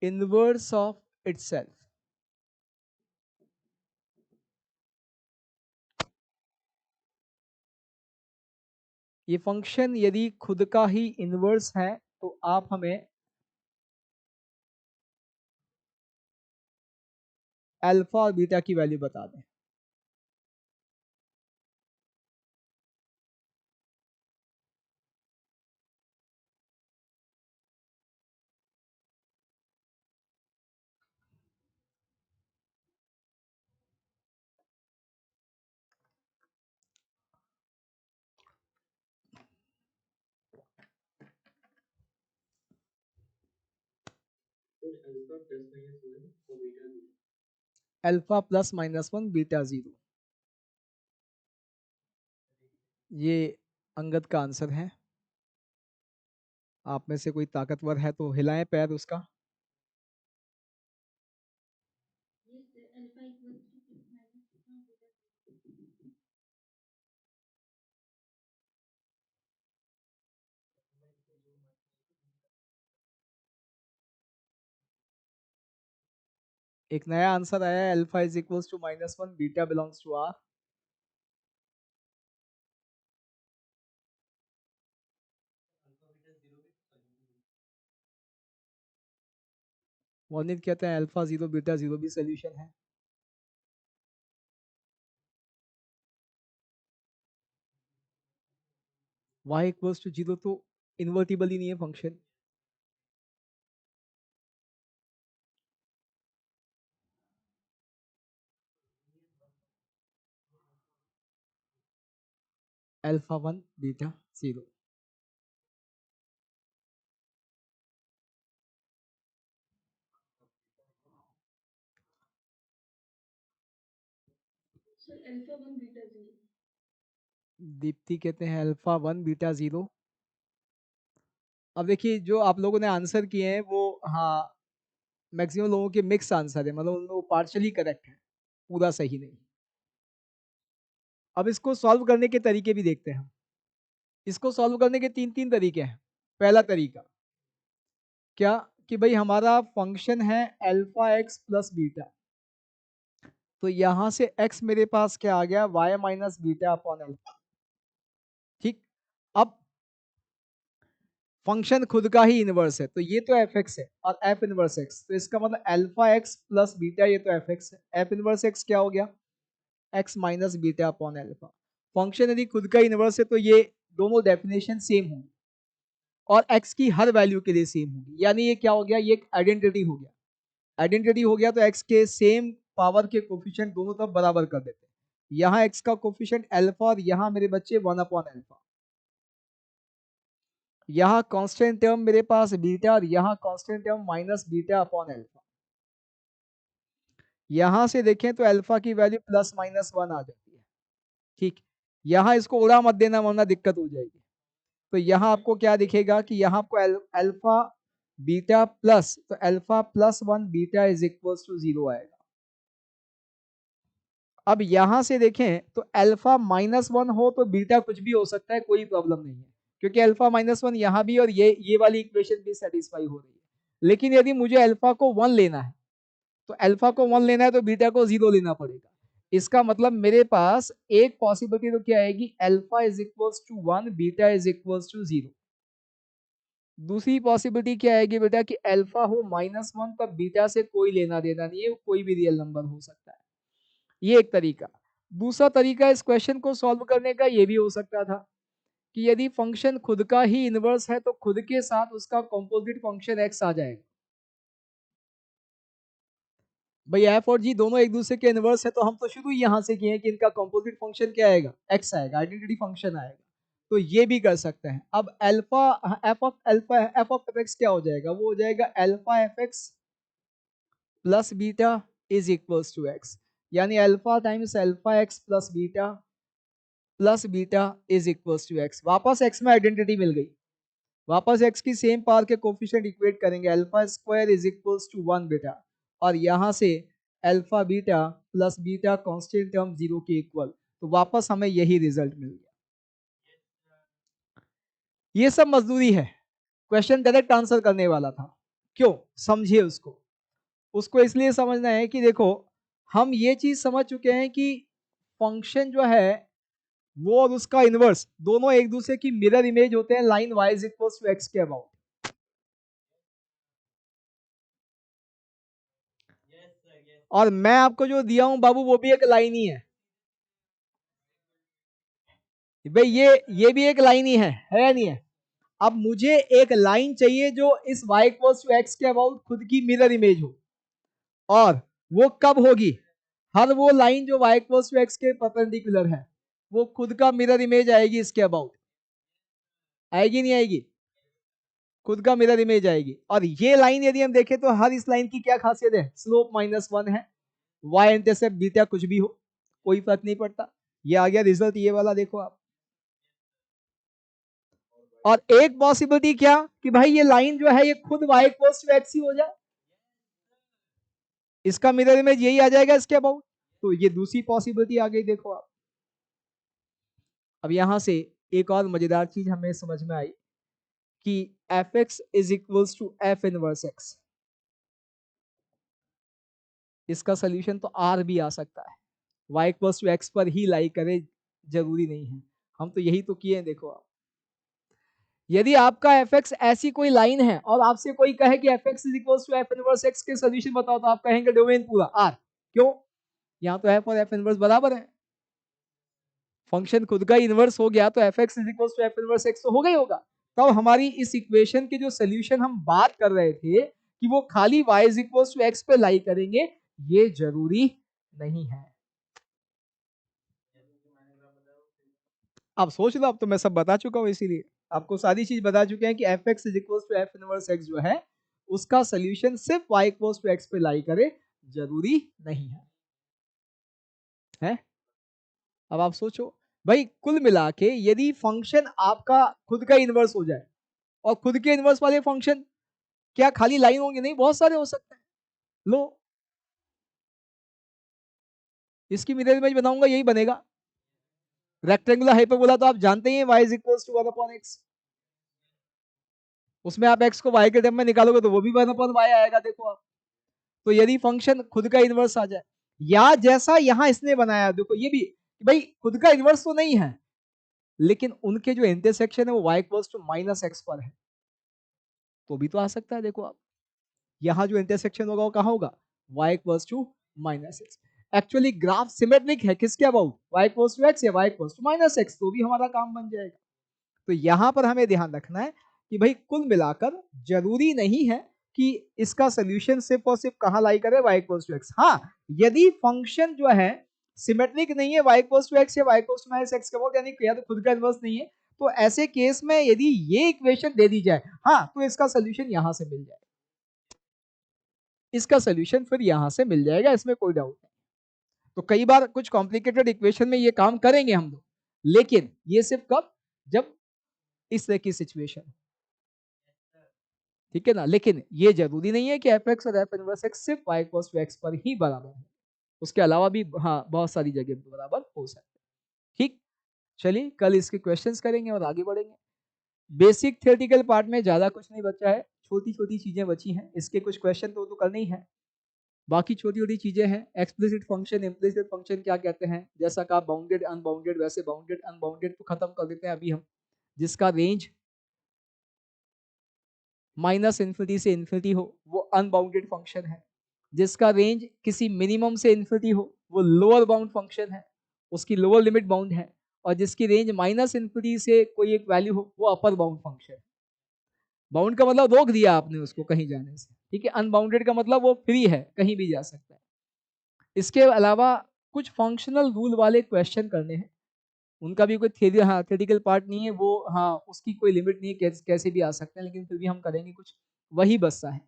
inverse of itself। ये function यदि खुद का ही inverse है तो आप हमें अल्फा और beta की वैल्यू बता दें। Alpha plus minus one beta zero, ये अंगद का आंसर है। आप में से कोई ताकतवर है तो हिलाएं पैर उसका। एक नया आंसर आया है, alpha is equals to minus one beta belongs to R. Vanit कहते हैं अल्फा जीरो बीटा जीरो भी सोल्यूशन है। y इक्वल्स टू जीरो तो इन्वर्टिबल ही नहीं है function. Alpha one beta zero. Deepti कहते हैं अल्फा वन बीटा जीरो। अब देखिए जो आप लोगों ने आंसर किए हैं वो, हाँ, मैक्सिमम लोगों के मिक्स आंसर है, मतलब उनमें वो पार्शियली करेक्ट है, पूरा सही नहीं। अब इसको सॉल्व करने के तरीके भी देखते हैं हम। इसको सॉल्व करने के तीन तीन तरीके हैं। पहला तरीका क्या, कि भाई हमारा फंक्शन है अल्फा एक्स प्लस बीटा, तो यहां से x मेरे पास क्या आ गया, y minus beta upon alpha. ठीक। अब फंक्शन खुद का ही इनवर्स है, तो ये तो एफ एक्स है और एफ इनवर्स एक्स, तो इसका मतलब अल्फा एक्स प्लस बीटा, ये तो एफ एक्स है। एफ इनवर्स एक्स क्या हो गया, x minus beta upon alpha. Function यदि खुद का इनवर्स है तो ये दोनों डेफिनेशन सेम होंगी और x की हर वैल्यू के लिए सेम होगी, यानी ये क्या हो गया, ये एक आइडेंटिटी हो गया। आइडेंटिटी हो गया तो x के सेम पावर के कोफिशिएंट दोनों तरफ बराबर कर देते हैं। यहाँ x का कोफिशिएंट अल्फा और यहाँ मेरे बच्चे वन अपॉन अल्फा। यहाँ कांस्टेंट टर्म मेरे पास बीटा और यहाँ constant term minus beta upon alpha. यहां से देखें तो अल्फा की वैल्यू प्लस माइनस वन आ जाती है। ठीक। यहाँ इसको उड़ा मत देना वरना दिक्कत हो जाएगी। तो यहाँ आपको क्या दिखेगा कि यहाँ आपको अल्फा बीटा प्लस, तो alpha plus one beta is equal to zero आएगा। अब यहां से देखें तो अल्फा माइनस वन हो तो बीटा कुछ भी हो सकता है, कोई प्रॉब्लम नहीं है, क्योंकि अल्फा माइनस वन यहाँ भी और ये वाली इक्वेशन भी सेटिस्फाई हो रही है। लेकिन यदि मुझे अल्फा को वन लेना है, तो अल्फा को वन लेना है तो बीटा को जीरो लेना पड़ेगा। इसका मतलब मेरे पास एक पॉसिबिलिटी तो क्या आएगी, alpha is equals to one beta is equals to zero. दूसरी पॉसिबिलिटी क्या आएगी बेटा, कि अल्फा हो माइनस वन तब बीटा से कोई लेना देना नहीं है, कोई भी रियल नंबर हो सकता है। ये एक तरीका। दूसरा तरीका इस क्वेश्चन को सॉल्व करने का ये भी हो सकता था कि यदि फंक्शन खुद का ही इनवर्स है तो खुद के साथ उसका कॉम्पोजिट फंक्शन एक्स आ जाएगा। भाई एफ और जी दोनों एक दूसरे के इनवर्स है, तो हम तो शुरू ही यहां से किए हैं कि इनका कॉम्पोजिट फंक्शन क्या आएगा, एक्स आएगा, आइडेंटिटी फंक्शन आएगा। तो ये भी कर सकते हैं। अब एफ ऑफ एक्स क्या हो जाएगा, वो हो जाएगा alpha f x plus beta is equals to x, यानी alpha times alpha x plus beta is equals to x. वापस एक्स में आइडेंटिटी मिल गई, वापस एक्स की सेम पावर के कोफिशिएंट इक्वेट करेंगे, alpha square is equals to one beta, और यहां से alpha beta plus beta constant term zero के इक्वल, तो वापस हमें यही रिजल्ट मिल गया। ये सब मजदूरी है, क्वेश्चन डायरेक्ट आंसर करने वाला था। क्यों, समझिए उसको। उसको इसलिए समझना है कि देखो हम ये चीज समझ चुके हैं कि फंक्शन जो है वो और उसका इनवर्स दोनों एक दूसरे की मिरर इमेज होते हैं line y is equals to x के अबाउट। और मैं आपको जो दिया हूं बाबू वो भी एक लाइन ही है भाई, ये भी एक लाइन ही है या नहीं है। अब मुझे एक लाइन चाहिए जो इस y इक्वल्स टू एक्स के अबाउट खुद की मिरर इमेज हो, और वो कब होगी, हर वो लाइन जो y इक्वल्स टू एक्स के परपेंडिकुलर है वो खुद का मिरर इमेज आएगी इसके अबाउट, आएगी नहीं आएगी। खुद का मिरर इमेज आएगी। और ये लाइन यदि हम देखें तो हर इस लाइन की क्या खासियत है, स्लोप -1 है, वाई इंटरसेप्ट बीटा कुछ भी हो कोई फर्क नहीं पड़ता। ये आ गया रिजल्ट ये वाला, देखो आप। और एक पॉसिबिलिटी क्या कि भाई ये लाइन जो है ये खुद y इक्वल्स टू x ही हो जाए, इसका मिरर इमेज यही आ जाएगा इसके अबाउट। तो ये दूसरी पॉसिबिलिटी आ गई, देखो आप। अब यहां से एक और मजेदार चीज हमें समझ में आई कि fx is equals to f inverse x। इसका सोल्यूशन तो r भी आ सकता है, y इक्वल्स टू x पर ही लाई करे, जरूरी नहीं है। हम तो यही तो किए हैं, देखो आप। यदि आपका fx ऐसी कोई लाइन है और आपसे कोई कहे कि fx is equals to f inverse x के सोल्यूशन बताओ, तो आप कहेंगे डोमेन पूरा r। क्यों? यहाँ तो f और f इनवर्स बराबर है, फंक्शन खुद का इनवर्स हो गया तो fx is equals to f inverse x तो होगा ही होगा। तब हमारी इस इक्वेशन के जो सोल्यूशन हम बात कर रहे थे कि वो खाली y is equals to x पे लाई करेंगे, ये जरूरी नहीं है। आप सोच लो, अब तो मैं सब बता चुका हूँ, इसीलिए आपको सारी चीज बता चुके हैं कि fx is equals to f inverse x जो है उसका सोल्यूशन सिर्फ y इक्वल्स टू x पे लाई करे, जरूरी नहीं है। अब आप सोचो भाई, कुल मिला के यदि फंक्शन आपका खुद का इनवर्स हो जाए, और खुद के इनवर्स वाले फंक्शन क्या खाली लाइन होंगे? नहीं, बहुत सारे हो सकते हैं। लो, इसकी मिरर इमेज बनाऊंगा, यही बनेगा। रेक्टेंगुलर हाइपरबोला तो आप जानते ही हैं, y is equals to 1/x। उसमें आप x को y के टर्म में निकालोगे तो वो भी 1/y आएगा, देखो आप। तो यदि फंक्शन खुद का इनवर्स आ जाए, या जैसा यहां इसने बनाया, देखो ये भी भाई खुद का इनवर्स तो नहीं है, लेकिन उनके जो इंटरसेक्शन है वो y इक्वल्स टू -x पर है, तो भी तो आ सकता है। देखो आप, यहां जो इंटरसेक्शन होगा वो कहां होगा, y equals to -x। Actually graph symmetric है किसके about, y equals to x या y इक्वल्स टू -x, तो भी हमारा काम बन जाएगा। तो यहां पर हमें ध्यान रखना है कि भाई कुल मिलाकर जरूरी नहीं है कि इसका सोल्यूशन सिर्फ और सिर्फ कहां लाई करे, y इक्वल्स टू x। हाँ, यदि फंक्शन जो है सिमेट्रिक नहीं है y इक्वल्स टू x या y इक्वल्स टू -x के अबाउट, यानी या तो खुद का इनवर्स नहीं है, तो ऐसे केस में यदि ये इक्वेशन दे दी जाए, हाँ, तो इसका सोल्यूशन यहां से मिल जाए, इसका सोल्यूशन फिर यहां से मिल जाएगा, इसमें कोई डाउट नहीं। तो कई बार कुछ कॉम्प्लिकेटेड इक्वेशन में ये काम करेंगे हम लोग, लेकिन ये सिर्फ कब, जब इस तरह की सिचुएशन, ठीक है ना। लेकिन ये जरूरी नहीं है कि एफ एक्स और एफ इनवर्स एक्स सिर्फ y इक्वल्स टू एक्स पर ही बराबर है, उसके अलावा भी हाँ बहुत सारी जगह बराबर हो सकते हैं। ठीक, चलिए कल इसके क्वेश्चंस करेंगे और आगे बढ़ेंगे। बेसिक थ्योरेटिकल पार्ट में ज्यादा कुछ नहीं बचा है, छोटी छोटी चीजें बची हैं, इसके कुछ क्वेश्चन तो करने ही है, बाकी छोटी छोटी चीजें हैं। एक्सप्लिसिट फंक्शन, इम्प्लिसिट फंक्शन क्या कहते हैं, जैसा कहा बाउंडेड अनबाउंडेड, वैसे बाउंडेड अनबाउंडेड तो खत्म कर देते हैं अभी हम। जिसका रेंज -∞ से इन्फिनिटी हो वो अनबाउंडेड फंक्शन है, जिसका रेंज किसी मिनिमम से इन्फिनिटी हो वो लोअर बाउंड फंक्शन है, उसकी लोअर लिमिट बाउंड है, और जिसकी रेंज -∞ से कोई एक वैल्यू हो वो अपर बाउंड फंक्शन है। बाउंड का मतलब रोक दिया आपने उसको कहीं जाने से, ठीक है। अनबाउंडेड का मतलब वो फ्री है, कहीं भी जा सकता है। इसके अलावा कुछ फंक्शनल रूल वाले क्वेश्चन करने हैं, उनका भी कोई थियरी, हाँ थ्योरेटिकल पार्ट नहीं है वो, हाँ उसकी कोई लिमिट नहीं है, कैसे भी आ सकते हैं, लेकिन फिर भी हम करेंगे कुछ, वही बस्सा है।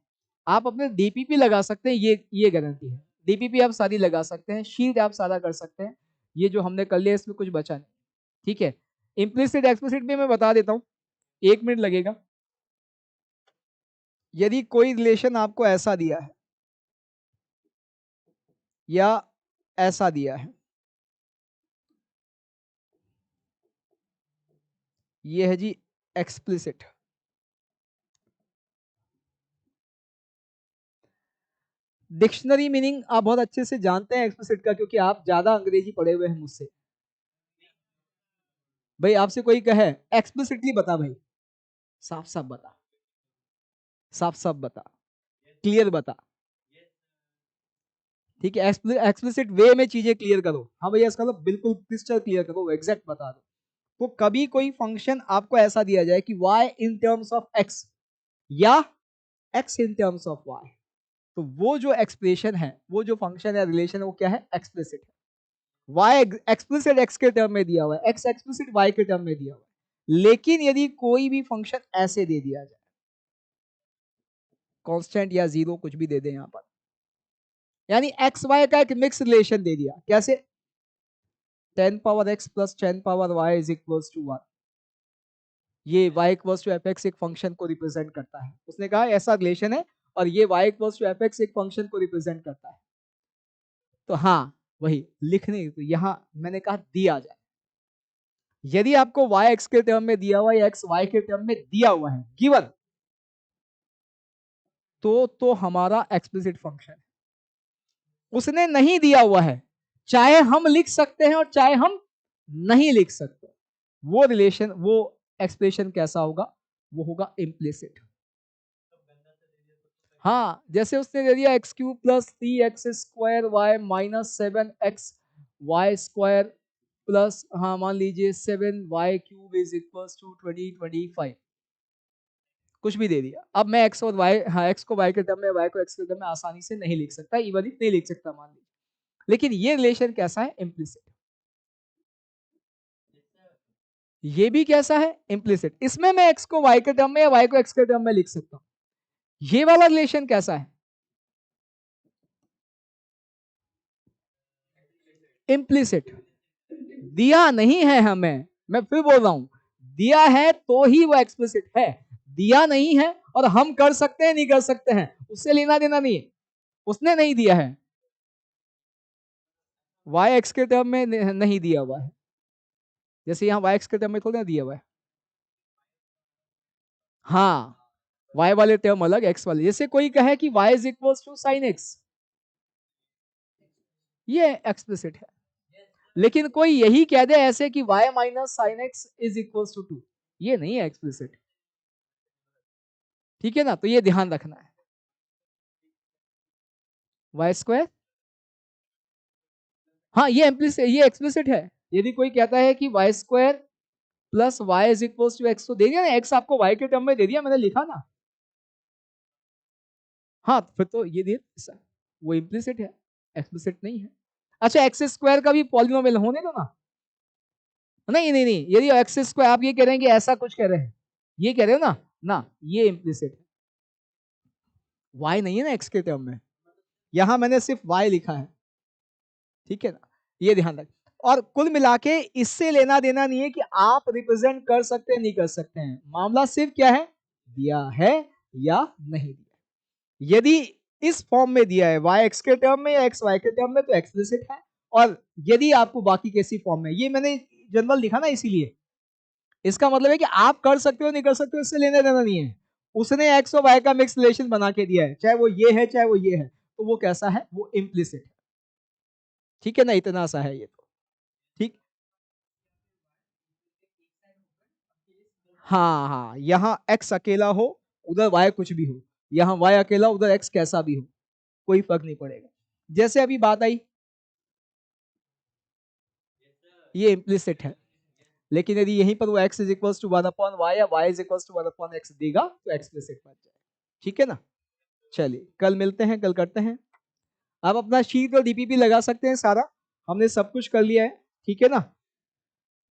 आप अपने डीपीपी लगा सकते हैं, ये गारंटी है, डीपीपी आप सारी लगा सकते हैं, शीट आप सारा कर सकते हैं, ये जो हमने कर लिया इसमें कुछ बचा नहीं, ठीक है। इम्प्लिसिट एक्सप्लिसिट भी मैं बता देता हूँ, 1 मिनट लगेगा। यदि कोई रिलेशन आपको ऐसा दिया है या ऐसा दिया है, ये है जी एक्सप्लिसिट। डिक्शनरी मीनिंग आप बहुत अच्छे से जानते हैं एक्सप्लिसिट का, क्योंकि आप ज्यादा अंग्रेजी पढ़े हुए हैं मुझसे। भाई आपसे कोई कहे एक्सप्लिसिटली बता, भाई साफ साफ बता, साफ साफ बता, क्लियर बता, ठीक है। एक्सप्लिसिट वे में चीजें क्लियर करो, हाँ भैया इसका मतलब बिल्कुल क्रिस्टल क्लियर करो, एग्जैक्ट बता दो। तो कभी कोई फंक्शन आपको ऐसा दिया जाए कि y in terms of x या x in terms of y, तो वो जो एक्सप्रेशन है, वो जो फंक्शन है, रिलेशन है, वो क्या है, एक्सप्लिसिट है। y एक्सप्लिसिट x के टर्म में दिया हुआ है, x एक्सप्लिसिट y के टर्म में दिया हुआ है। लेकिन यदि कोई भी फंक्शन ऐसे दे दिया जाए, कांस्टेंट या जीरो कुछ भी दे दें यहां पर, यानी एक्स वाई का एक मिक्स रिलेशन दे दिया। कैसे? 10 power x plus 10 power y is equals to 1। ये y equals to f x एक फंक्शन को रिप्रेजेंट करता है। उसने कहा ऐसा रिलेशन है और ये y equals to f x एक फंक्शन को रिप्रेजेंट करता है। तो हाँ वही लिखने, तो यहां मैंने कहा दिया जाए। यदि आपको y x के टर्म में दिया हुआ है या x y के टर्म में दिया हुआ है गिवन, तो हमारा एक्सप्लिसिट फंक्शन। उसने नहीं दिया हुआ है, चाहे हम लिख सकते हैं और चाहे हम नहीं लिख सकते, वो रिलेशन वो एक्सप्रेशन कैसा होगा? वो होगा इम्प्लिसिट। हाँ, जैसे उसने दे दिया x cube plus 3x² y minus 7x y square plus, हाँ मान लीजिए 7y³ इज इक्वल्स टू 2025, कुछ भी दे दिया। अब मैं x और y, हाँ x को y के टर्म में, y को x के टर्म में आसानी से नहीं लिख सकता, इवन इफ नहीं लिख सकता मान लीजिए, लेकिन ये रिलेशन कैसा है? इम्प्लिसिट। ये भी कैसा है? इम्प्लिसिट। इसमें मैं x को y के टर्म में या y को x के टर्म में लिख सकता हूं। ये वाला रिलेशन कैसा है? इम्प्लिसिट। दिया नहीं है हमें, मैं फिर बोल रहा हूं, दिया है तो ही वो एक्सप्लिसिट है, दिया नहीं है और हम कर सकते हैं नहीं कर सकते हैं उससे लेना देना नहीं है। उसने नहीं दिया है, y x के टर्म में नहीं दिया हुआ है, जैसे यहाँ y x के टर्म में थोड़ा दिया हुआ है। हाँ, y वाले टर्म अलग, x वाले, जैसे कोई कहे कि y is equal to sine x, ये एक्सप्लिसिट है। लेकिन कोई यही कह दे ऐसे कि y minus sine x is equal to 2, ये नहीं है एक्सप्लिसिट। ठीक है ना, तो ये ध्यान रखना है। वाई स्क्वायर, हाँ ये इम्प्लिसिट, ये एक्सप्लिसिट है। यदि कोई कहता है कि y square plus y is equal to x, तो दे दिया ना, एक्स आपको वाई के टर्म में दे दिया, मैंने लिखा ना। हाँ फिर तो ये दे, वो इम्प्लिसिट है, एक्सप्लिसिट नहीं है। अच्छा एक्स स्क्वायर का भी पॉलिनोमियल होने दो ना। नहीं नहीं नहीं, यदि एक्स स्क्वायर आप ये कह रहे हैं कि ऐसा कुछ कह रहे हैं, ये कह रहे हो ना, ना ये इम्प्लिसिट है। वाई नहीं है ना एक्स के टर्म में, यहां मैंने सिर्फ वाई लिखा है। ठीक है ना, ये ध्यान रखें। और कुल मिला के इससे लेना देना नहीं है कि आप रिप्रेजेंट कर सकते हैं नहीं कर सकते हैं, मामला सिर्फ क्या है? दिया है या नहीं दिया। यदि इस फॉर्म में दिया है y x के टर्म में या x y के टर्म में, तो एक्सप्लिसिट है। और यदि आपको बाकी कैसी फॉर्म में, ये मैंने जनरल लिखा ना इसीलिए, इसका मतलब है कि आप कर सकते हो नहीं कर सकते हो, इससे लेना देना नहीं है। उसने x और y का मिक्स रिलेशन बना के दिया है, चाहे वो ये है चाहे वो ये है, तो वो कैसा है? वो इम्प्लिसिट है। ठीक है ना, इतना सा है ये तो। ठीक, हाँ हाँ, यहाँ x अकेला हो उधर y कुछ भी हो, यहाँ y अकेला उधर x कैसा भी हो, कोई फर्क नहीं पड़ेगा। जैसे अभी बात आई, ये इम्प्लिसिट है, लेकिन यदि यहीं पर वो x is equals to 1/y या y is equals to 1/x देगा तो एक्सप्लिसिट बन जाएगा। ठीक है ना, चलिए कल मिलते हैं, कल करते हैं। आप अपना शीट और डीपीपी लगा सकते हैं, सारा हमने सब कुछ कर लिया है। ठीक है ना,